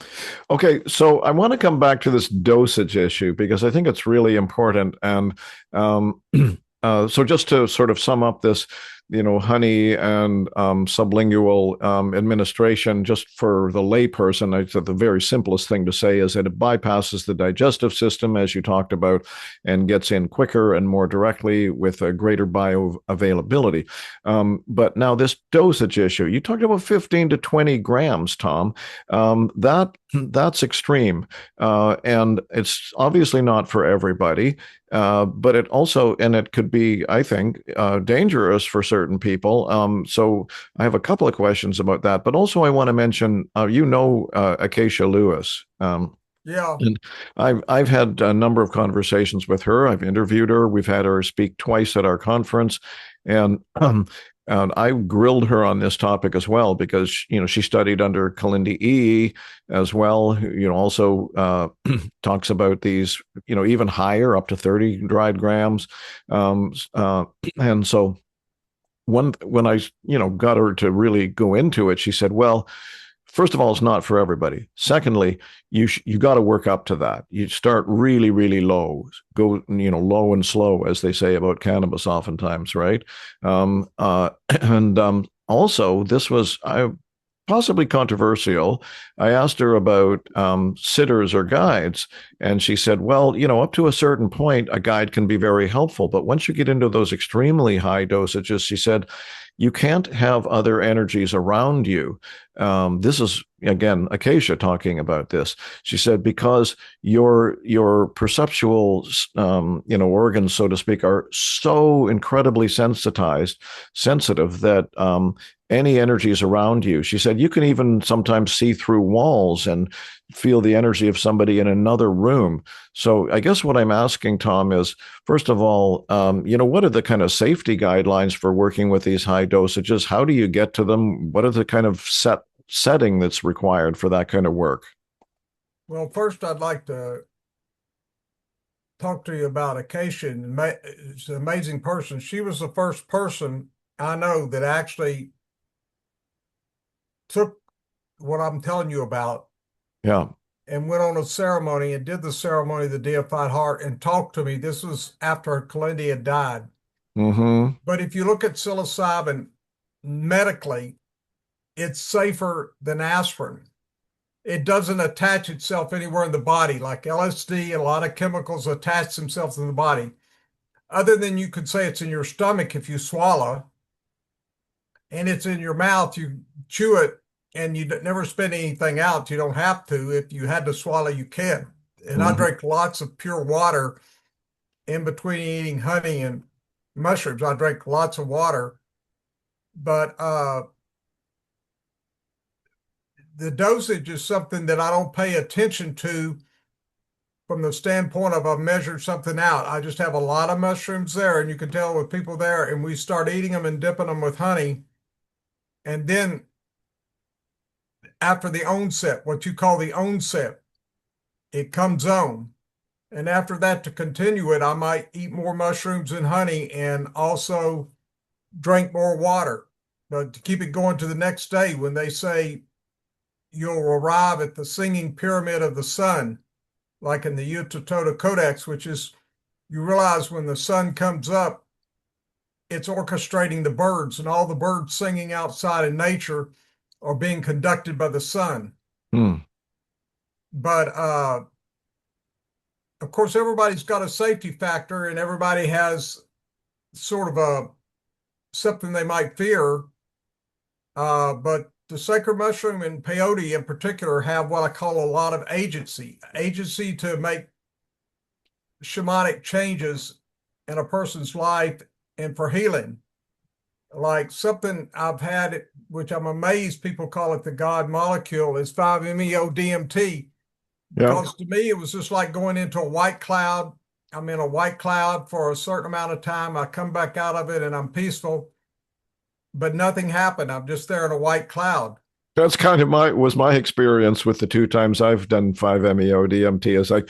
Okay, so I want to come back to this dosage issue because I think it's really important. And so, just to sort of sum up this, honey and sublingual administration, just for the layperson, I said the very simplest thing to say is that it bypasses the digestive system, as you talked about, and gets in quicker and more directly with a greater bioavailability. But now, this dosage issue, you talked about 15 to 20 grams, Tom. That's extreme, and it's obviously not for everybody. But it also, and it could be, I think, dangerous for certain people. So I have a couple of questions about that. But also, I want to mention, Acacia Lewis. Yeah. And I've had a number of conversations with her. I've interviewed her. We've had her speak twice at our conference, and and I grilled her on this topic as well because she studied under Kalindi E as well. Who, also talks about these even higher, up to 30 dried grams, and so when I got her to really go into it, she said, "Well, first of all, it's not for everybody. Secondly, you got to work up to that. You start really, really low, go low and slow, as they say about cannabis, oftentimes, right? And also, this was possibly controversial. I asked her about sitters or guides, and she said, well, up to a certain point, a guide can be very helpful. But once you get into those extremely high dosages, she said, you can't have other energies around you. This is again Acacia talking about this. She said because your perceptual organs, so to speak, are so incredibly sensitive that any energies around you. She said you can even sometimes see through walls and feel the energy of somebody in another room. So I guess what I'm asking, Tom, is first of all, what are the kind of safety guidelines for working with these high dosages? How do you get to them? What are the kind of setting that's required for that kind of work? Well, first, I'd like to talk to you about Acacia. She's an amazing person. She was the first person I know that actually took what I'm telling you about Yeah. and went on a ceremony and did the ceremony of the deified heart and talked to me. This was after Kalindi had died. Mm-hmm. But if you look at psilocybin medically, it's safer than aspirin. It doesn't attach itself anywhere in the body like LSD. A lot of chemicals attach themselves to the body. other than you could say it's in your stomach if you swallow, and it's in your mouth, you chew it, and you never spit anything out. You don't have to. If you had to swallow, you can. And I Mhm. drink lots of pure water in between eating honey and mushrooms. I drink lots of water, but the dosage is something that I don't pay attention to from the standpoint of I've measured something out. I just have a lot of mushrooms there, and you can tell with people there, and we start eating them and dipping them with honey. And then after the onset, what you call the onset, it comes on. And after that, to continue it, I might eat more mushrooms and honey and also drink more water. But to keep it going to the next day, when they say you'll arrive at the singing pyramid of the sun, like in the Utotoda Codex, which is you realize when the sun comes up, it's orchestrating the birds, and all the birds singing outside in nature are being conducted by the sun. Hmm. But of course, everybody's got a safety factor, and everybody has sort of a something they might fear. But the sacred mushroom and peyote in particular have what I call a lot of agency to make shamanic changes in a person's life and for healing. Like something I've had, which I'm amazed people call it the God molecule, is 5-MeO-DMT. Yeah. Because to me, it was just like going into a white cloud. I'm in a white cloud for a certain amount of time. I come back out of it and I'm peaceful, but nothing happened. I'm just there in a white cloud. That's kind of my experience with the two times I've done 5-MeO DMT. Is like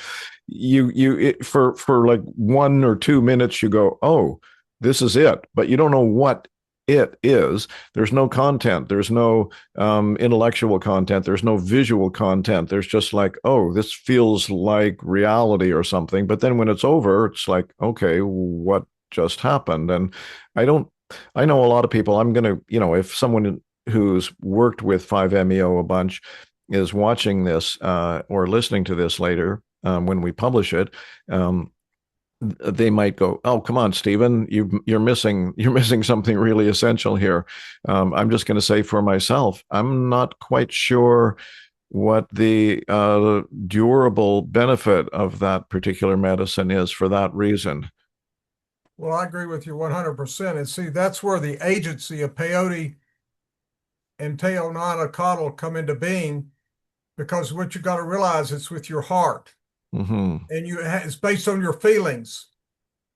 for like 1 or 2 minutes you go, oh, this is it, but you don't know what it is. There's no content. There's no intellectual content. There's no visual content. There's just like, oh, this feels like reality or something. But then when it's over, it's like, okay, what just happened? And I don't. I know a lot of people. I'm gonna, if someone who's worked with 5-MeO a bunch is watching this or listening to this later when we publish it, they might go, "Oh, come on, Stephen, you're missing something really essential here." I'm just going to say for myself, I'm not quite sure what the durable benefit of that particular medicine is for that reason. Well, I agree with you 100%. And see, that's where the agency of peyote and teonanacatl come into being because what you got to realize it's with your heart Hmm. and it's based on your feelings.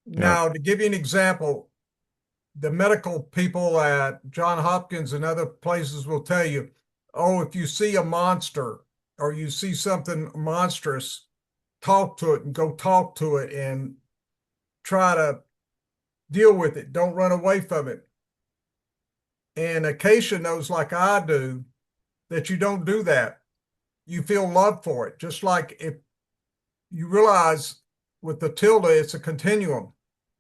Yeah. Now, to give you an example, the medical people at John Hopkins and other places will tell you, oh, if you see a monster or you see something monstrous, talk to it and go talk to it and try to deal with it. Don't run away from it. And Acacia knows, like I do, that you don't do that. You feel love for it. Just like if you realize with the tilde, it's a continuum.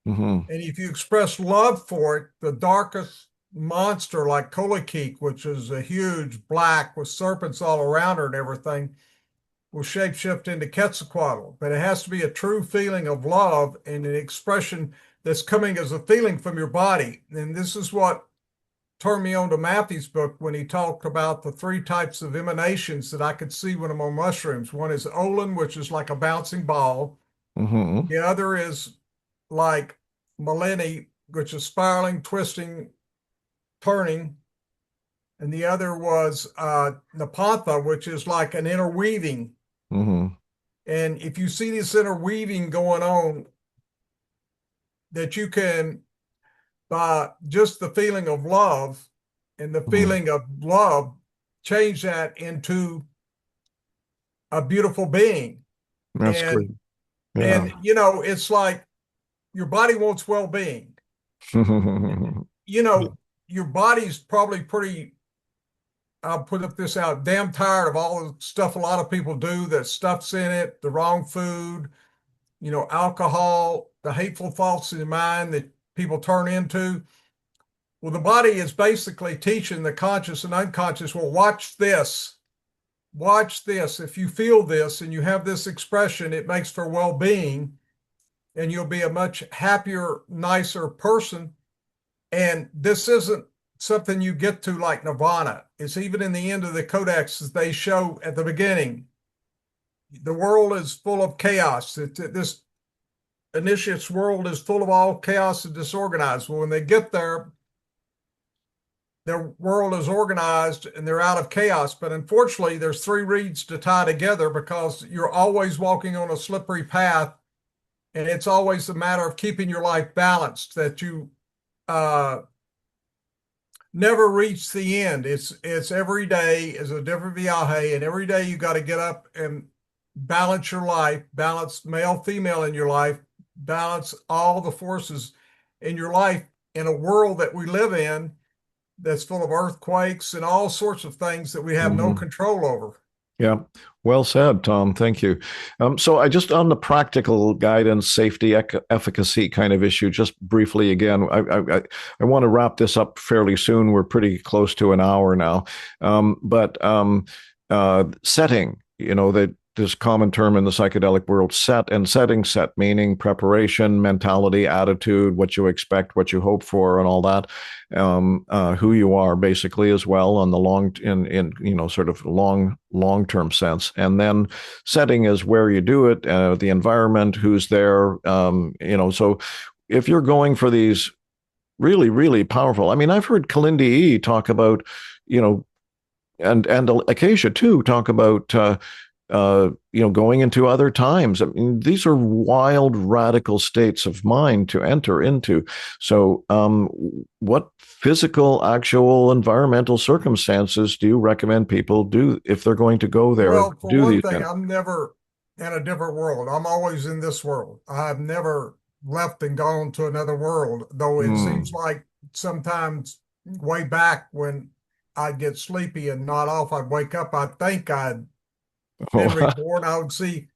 Hmm. And if you express love for it, the darkest monster like Kolakik, which is a huge black with serpents all around her and everything, will shapeshift into Quetzalcoatl. But it has to be a true feeling of love and an expression that's coming as a feeling from your body. And this is what turned me on to Matthew's book when he talked about the three types of emanations that I could see when I'm on mushrooms. One is Olin, which is like a bouncing ball. Hmm. The other is like Malini, which is spiraling, twisting, turning. And the other was Napantha, which is like an interweaving. Hmm. And if you see this interweaving going on, that you can, by just the feeling of love and the Hmm. feeling of love, change that into a beautiful being. That's great. And Yeah. and it's like your body wants well-being. You know, your body's probably pretty, I'll put this out, damn tired of all the stuff a lot of people do that stuff's in it, the wrong food, alcohol, the hateful thoughts in the mind that people turn into. Well, the body is basically teaching the conscious and unconscious, well, watch this. Watch this. If you feel this and you have this expression, it makes for well being. and you'll be a much happier, nicer person. And this isn't something you get to like nirvana. It's even in the end of the codexes they show at the beginning. The world is full of chaos. This initiate's world is full of all chaos and disorganized. Well, when they get there, their world is organized and they're out of chaos. But unfortunately, there's three reeds to tie together because you're always walking on a slippery path. And it's always a matter of keeping your life balanced, that you uh, never reach the end. It's every day is a different viaje, and every day you got to get up and balance your life, balance male, female in your life, balance all the forces in your life in a world that we live in that's full of earthquakes and all sorts of things that we have no Hmm. control over. Yeah, well said, Tom. Thank you. So I just on the practical guidance, safety, efficacy kind of issue, just briefly again, I want to wrap this up fairly soon. We're pretty close to an hour now. But setting, that this common term in the psychedelic world, set and setting, set meaning preparation, mentality, attitude, what you expect, what you hope for, and all that. Who you are basically as well on the in sort of long term sense, and then setting is where you do it, the environment, who's there, so if you're going for these really really powerful, I mean, I've heard Kalindi E talk about, you know and Acacia too talk about going into other times. I mean, these are wild, radical states of mind to enter into. So, what physical, actual, environmental circumstances do you recommend people do if they're going to go there, Well, for do one these thing, kind I'm never in a different world. I'm always in this world. I've never left and gone to another world, though it seems of? like sometimes way back when I'd get sleepy and nod off, I'd wake up, I'd think I'd been Oh, reborn. I would see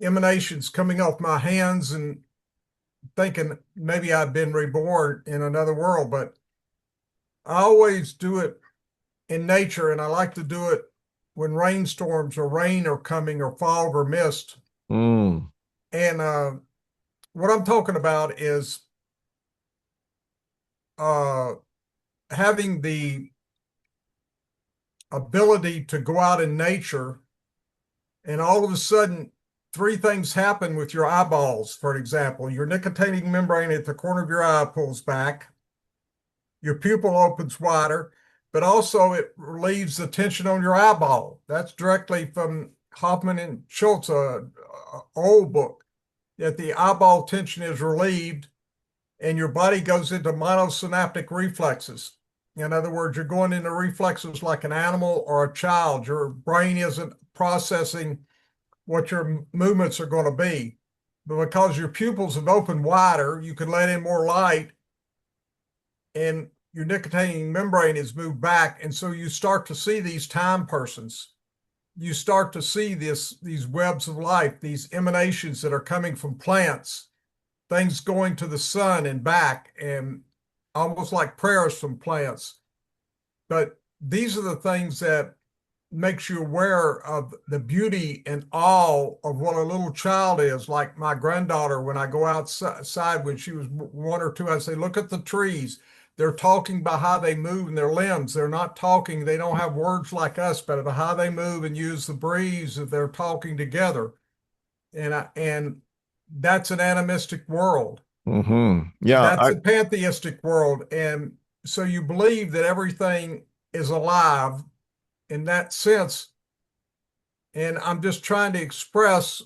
emanations coming off my hands and thinking maybe I'd been reborn in another world. But I always do it in nature, and I like to do it when rainstorms or rain are coming or fog or mist. mm, And what I'm talking about is uh, having the ability to go out in nature, and all of a sudden, three things happen with your eyeballs. For example, your nicotinic membrane at the corner of your eye pulls back, your pupil opens wider, but also it relieves the tension on your eyeball. That's directly from Hoffman and Schultz, a old book, that the eyeball tension is relieved and your body goes into monosynaptic reflexes. In other words, you're going into reflexes like an animal or a child. Your brain isn't processing what your movements are going to be. But because your pupils have opened wider, you can let in more light and your nicotinic membrane is moved back. And so you start to see these time persons. You start to see these webs of life, these emanations that are coming from plants, things going to the sun and back, and almost like prayers from plants. But these are the things that makes you aware of the beauty and awe of what a little child is. Like my granddaughter, when I go outside when she was one or two, I say, look at the trees. They're talking by how they move and their limbs. They're not talking, they don't have words like us, but by how they move and use the breeze that they're talking together. And that's an animistic world. yeah, That's a pantheistic world. And so you believe that everything is alive in that sense. And I'm just trying to express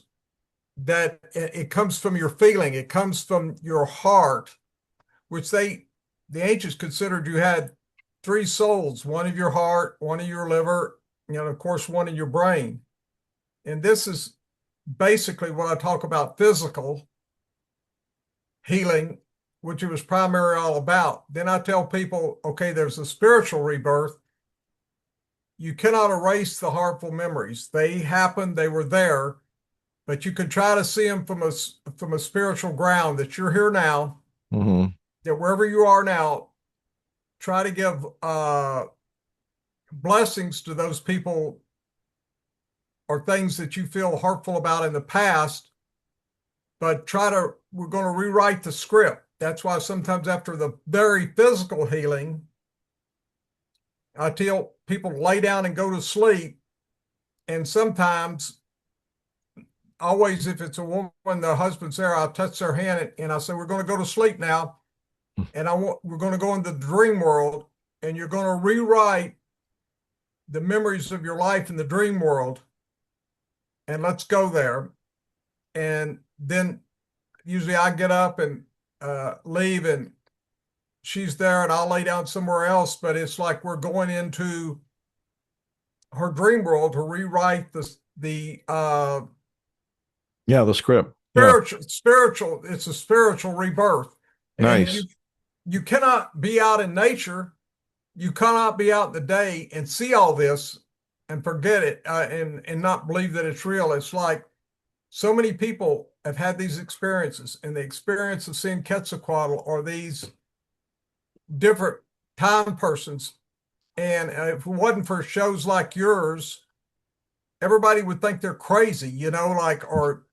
that it comes from your feeling, it comes from your heart, which the ancients considered you had three souls, one of your heart, one of your liver, and of course, one in your brain. And this is basically what I talk about physical healing, which it was primarily all about. Then I tell people, okay, there's a spiritual rebirth. You cannot erase the harmful memories. They happened, they were there, but you can try to see them from a spiritual ground, that you're here now, mm-hmm. that wherever you are now, try to give blessings to those people or things that you feel hurtful about in the past, but we're going to rewrite the script. That's why sometimes after the very physical healing, I tell people to lay down and go to sleep. And sometimes, always if it's a woman, the husband's there, I'll touch their hand and I say, we're going to go to sleep now. And we're going to go into the dream world and you're going to rewrite the memories of your life in the dream world. And let's go there. And then usually I get up and leave and she's there and I'll lay down somewhere else. But it's like we're going into her dream world to rewrite the Yeah, the script. Yeah, spiritual. It's a spiritual rebirth. And nice. you cannot be out in nature. You cannot be out in the day and see all this and forget it and not believe that it's real. It's like so many people have had these experiences, and the experience of seeing Quetzalcoatl or these different time persons. And if it wasn't for shows like yours, everybody would think they're crazy, like, or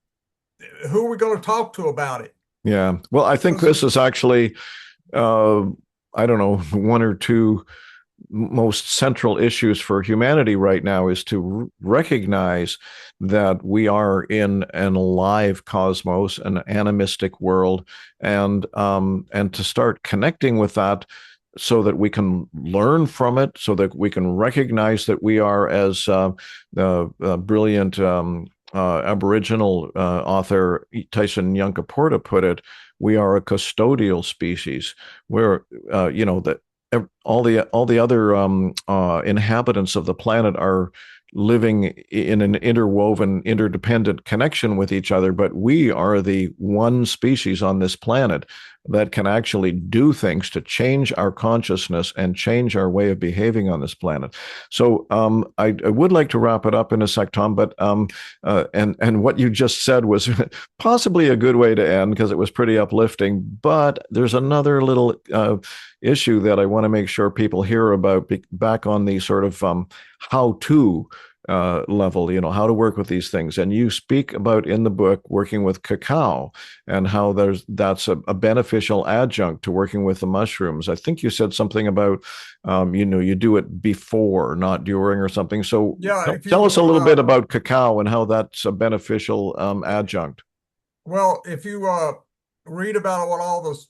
who are we going to talk to about it? Yeah. Well, I think Because this is actually, uh, I don't know, one or two most central issues for humanity right now is to recognize that we are in an alive cosmos, an animistic world, and to start connecting with that so that we can learn from it, so that we can recognize that we are, as the brilliant Aboriginal author Tyson Yunkaporta put it, we are a custodial species. Where that all the other inhabitants of the planet are living in an interwoven, interdependent connection with each other, but we are the one species on this planet that can actually do things to change our consciousness and change our way of behaving on this planet. So I would like to wrap it up in a sec, Tom, but and what you just said was possibly a good way to end because it was pretty uplifting. But there's another little issue that I want to make sure people hear about back on the sort of how to level, how to work with these things. And you speak about in the book working with cacao and how that's a beneficial adjunct to working with the mushrooms. I think you said something about, you do it before, not during or something. So yeah, if tell us you a little bit about cacao and how that's a beneficial adjunct. well, if you read about what all those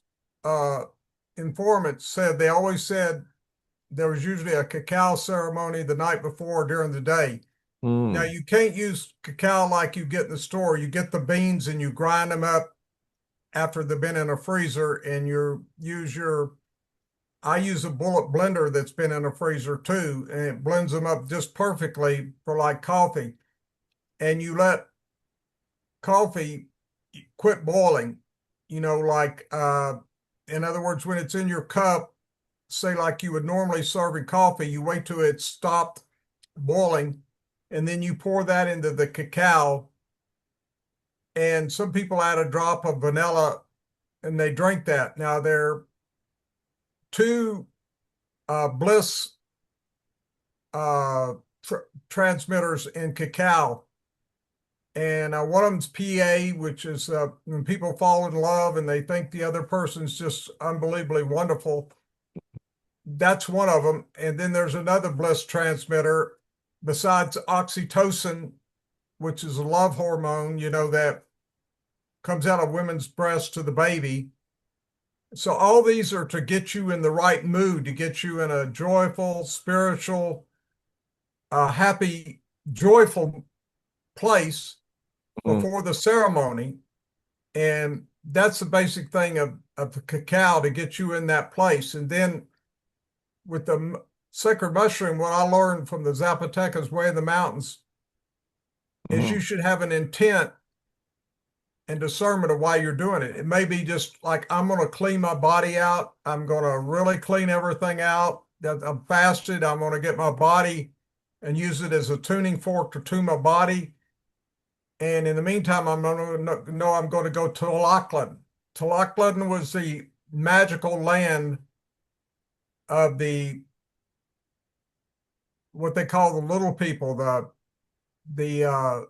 informants said, they always said there was usually a cacao ceremony the night before during the day. Now, Mm, you can't use cacao like you get in the store. You get the beans and you grind them up after they've been in a freezer, and I use a bullet blender that's been in a freezer too, and it blends them up just perfectly for like coffee. And you let coffee quit boiling, like, in other words, when it's in your cup, say like you would normally serving coffee, you wait till it stopped boiling, and then you pour that into the cacao. And some people add a drop of vanilla and they drink that. Now, there are two bliss uh, transmitters in cacao. And one of them's PA, which is when people fall in love and they think the other person's just unbelievably wonderful. That's one of them. And then there's another bliss transmitter besides oxytocin, which is a love hormone, that comes out of women's breasts to the baby. So all these are to get you in the right mood, to get you in a joyful, spiritual, happy, joyful place mm, before the ceremony. And that's the basic thing of the cacao to get you in that place. And then with the sacred mushroom, what I learned from the Zapotecas way of the mountains is mm, you should have an intent and discernment of why you're doing it. It may be just like, I'm going to clean my body out. I'm going to really clean everything out. That I'm fasted. I'm going to get my body and use it as a tuning fork to tune my body. And in the meantime, I'm going to know I'm going to go to Lachlan. Lachlan was the magical land of what they call the little people, the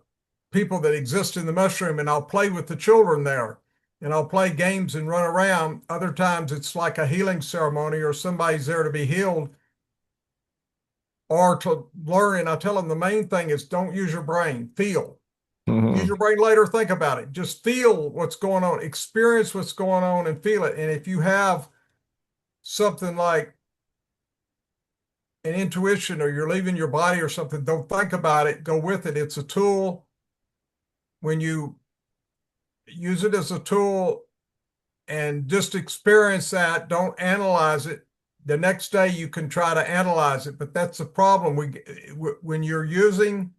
people that exist in the mushroom, and I'll play with the children there, and I'll play games and run around. Other times it's like a healing ceremony or somebody's there to be healed or to learn. And I tell them the main thing is don't use your brain, feel. Use Hmm. your brain later, think about it. Just feel what's going on, experience what's going on and feel it. And if you have something like an intuition or you're leaving your body or something, don't think about it, go with it. It's a tool. When you use it as a tool and just experience that, don't analyze it. The next day you can try to analyze it, but that's the problem. When you're using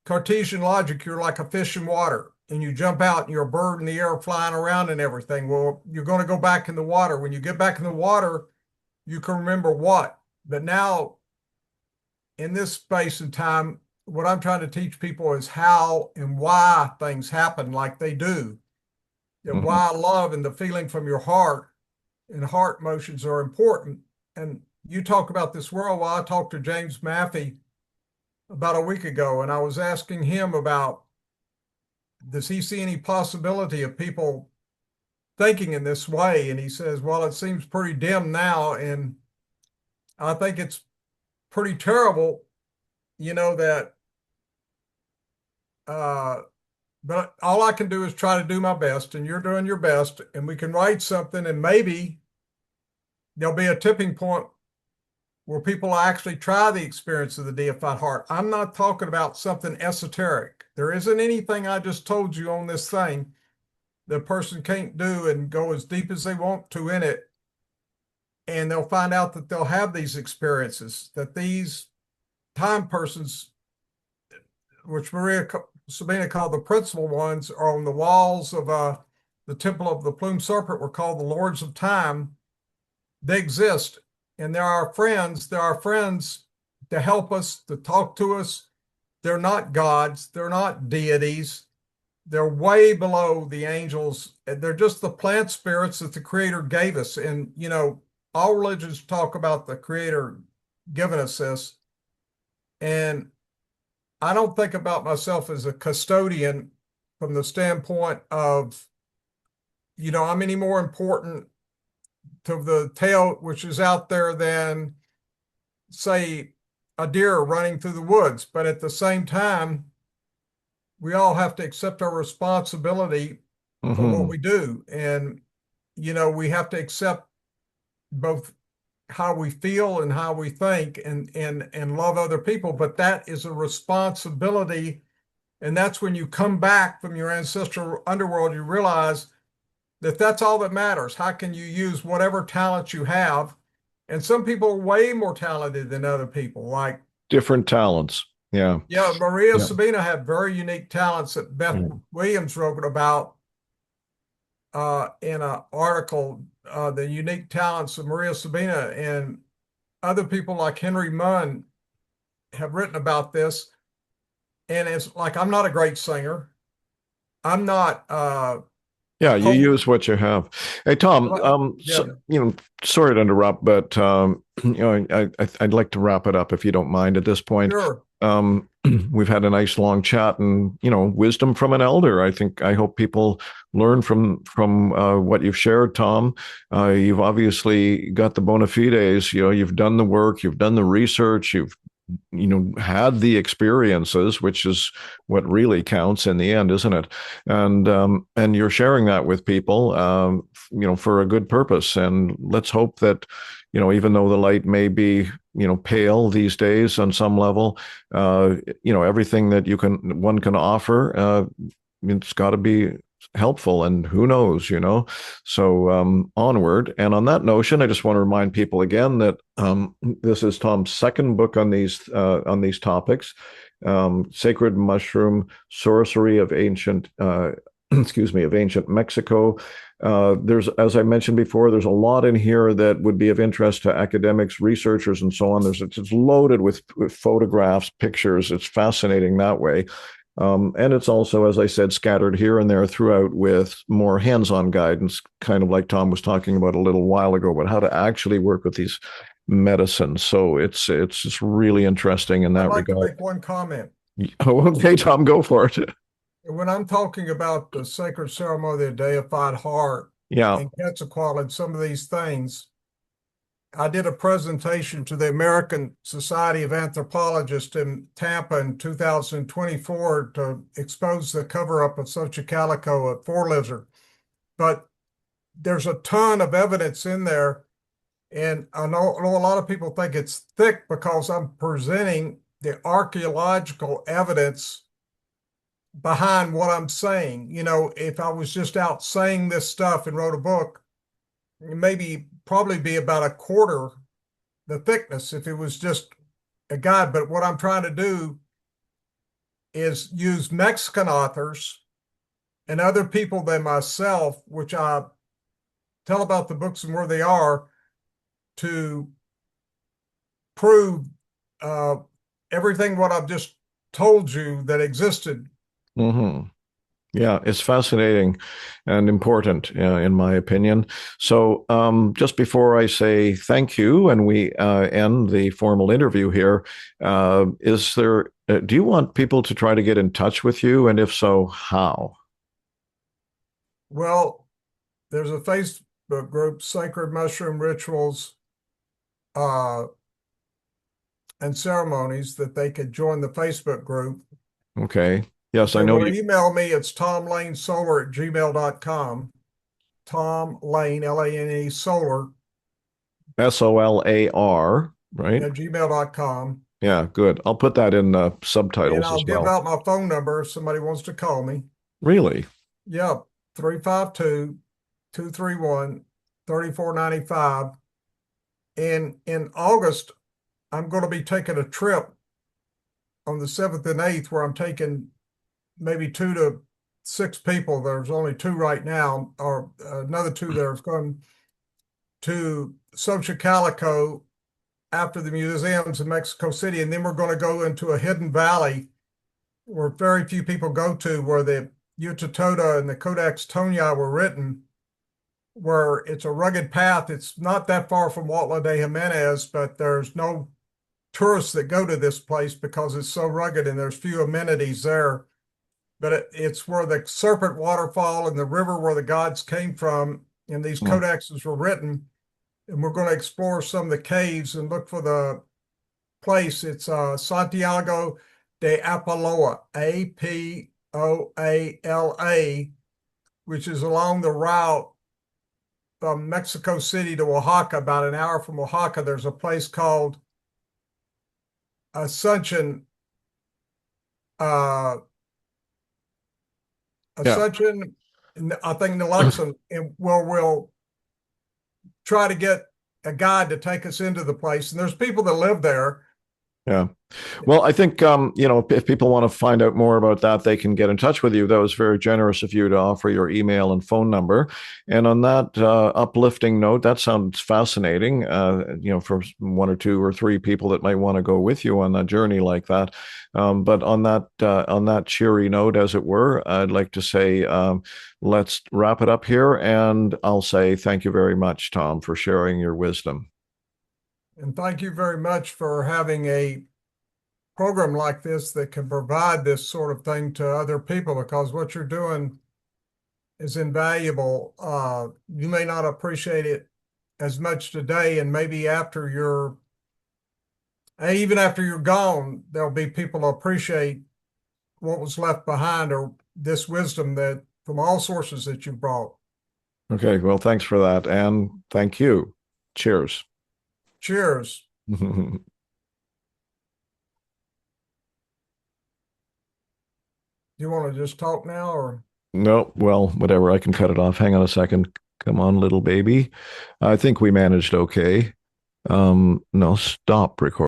Cartesian logic, you're like a fish in water and you jump out and you're a bird in the air flying around and everything. Well, you're going to go back in the water. When you get back in the water, you can remember what. But now, in this space and time, what I'm trying to teach people is how and why things happen like they do. And Hmm. why love and the feeling from your heart and heart motions are important. And you talk about this world. Well, I talked to James Maffey about a week ago, and I was asking him about, does he see any possibility of people thinking in this way? And he says, well, it seems pretty dim now. And I think it's pretty terrible, that, uh, but all I can do is try to do my best, and you're doing your best, and we can write something, and maybe there'll be a tipping point where people actually try the experience of the deified heart. I'm not talking about something esoteric. There isn't anything I just told you on this thing that a person can't do and go as deep as they want to in it. And they'll find out that they'll have these experiences, that these time persons, which Maria Sabina called the principal ones, are on the walls of the Temple of the Plumed Serpent, were called the Lords of Time. They exist, and they're our friends. They're our friends to help us, to talk to us. They're not gods. They're not deities. They're way below the angels. They're just the plant spirits that the Creator gave us. And, all religions talk about the Creator giving us this. And I don't think about myself as a custodian from the standpoint of, I'm any more important to the tail which is out there than, say, a deer running through the woods. But at the same time, we all have to accept our responsibility for what Hmm. we do. And, we have to accept both how we feel and how we think and love other people. But that is a responsibility. And that's when you come back from your ancestral underworld, you realize that that's all that matters. How can you use whatever talent you have? And some people are way more talented than other people. Like, Different talents. Yeah. yeah, Maria Yeah. Sabina had very unique talents that Beth Yeah. Williams wrote about in an article, the unique talents of Maria Sabina. And other people like Henry Munn have written about this. And it's like, I'm not a great singer. I'm not Yeah, you poet. use what you have. Hey, Tom, Yeah, sorry to interrupt, but I'd like to wrap it up if you don't mind at this point. sure. We've had a nice long chat, and wisdom from an elder. I hope people learn from what you've shared, Tom. You've obviously got the bona fides. You've done the work, you've done the research, you've had the experiences, which is what really counts in the end, isn't it? And you're sharing that with people, for a good purpose. And let's hope that, even though the light may be, pale these days on some level, everything that one can offer, it's got to be helpful, and who knows, so onward. And on that notion, I just want to remind people again that this is Tom's second book on these topics. Sacred Mushroom Sorcery of Ancient of ancient Mexico. There's, as I mentioned before, there's a lot in here that would be of interest to academics, researchers, and so on. It's loaded with photographs, pictures. It's fascinating that way. And it's also, as I said, scattered here and there throughout with more hands-on guidance, kind of like Tom was talking about a little while ago, about how to actually work with these medicines. So it's just really interesting in I'd that like to regard. make one comment. Okay, Tom, go for it. When I'm talking about the sacred ceremony of the deified heart Yeah. and Quetzalcoatl and some of these things, I did a presentation to the American Society of Anthropologists in Tampa in 2024 to expose the cover up of Xochicalco at Four Lizard. But there's a ton of evidence in there. And I know a lot of people think it's thick because I'm presenting the archaeological evidence behind what I'm saying. If I was just out saying this stuff and wrote a book, maybe probably be about a quarter the thickness if it was just a guide. But what I'm trying to do is use Mexican authors and other people than myself, which I tell about the books and where they are, to prove uh, everything what I've just told you that existed. Hmm. Yeah, it's fascinating and important, in my opinion. So, just before I say thank you and we end the formal interview here, do you want people to try to get in touch with you? And if so, how? Well, there's a Facebook group, Sacred Mushroom Rituals uh, and Ceremonies, that they could join the Facebook group. Okay. Yes, If I they know want you. to email me, it's tomlanesolar@gmail.com. Tom Lane, Lane, solar SOLAR, right? at gmail.com. Yeah, good. I'll put that in And subtitles I'll as give well. out my phone number if somebody wants to call me. Really? Yep, 352-231-3495. And in August, I'm going to be taking a trip on the 7th and 8th where I'm taking maybe 2 to 6 people. There's only two right now, or another two that are going to Xochicalco after the museums in Mexico City. And then we're going to go into a hidden valley where very few people go to, where the Utatoda and the Codex Tonia were written, where it's a rugged path. It's not that far from Huautla de Jimenez, but there's no tourists that go to this place because it's so rugged and there's few amenities there. But it's where the serpent waterfall and the river where the gods came from and these Hmm. codexes were written. And we're going to explore some of the caves and look for the place. It's Santiago de Apaloa, Apoala, which is along the route from Mexico City to Oaxaca. About an hour from Oaxaca, there's a place called Ascension, uh, Yeah, Ascension, I think Nalexion, and where we'll try to get a guide to take us into the place. And there's people that live there. yeah. Well, I think if people want to find out more about that, they can get in touch with you. That was very generous of you to offer your email and phone number. And on that uplifting note, that sounds fascinating. For one or two or three people that might want to go with you on that journey like that. But on that cheery note, as it were, I'd like to say let's wrap it up here. And I'll say thank you very much, Tom, for sharing your wisdom. And thank you very much for having a program like this that can provide this sort of thing to other people, because what you're doing is invaluable. You may not appreciate it as much today, and maybe even after you're gone, there'll be people who appreciate what was left behind, or this wisdom that from all sources that you brought. Okay, well, thanks for that. And thank you. Cheers. Cheers. Do you want to just talk now, or? No, well, whatever. I can cut it off. Hang on a second. Come on, little baby. I think we managed okay. No, stop recording.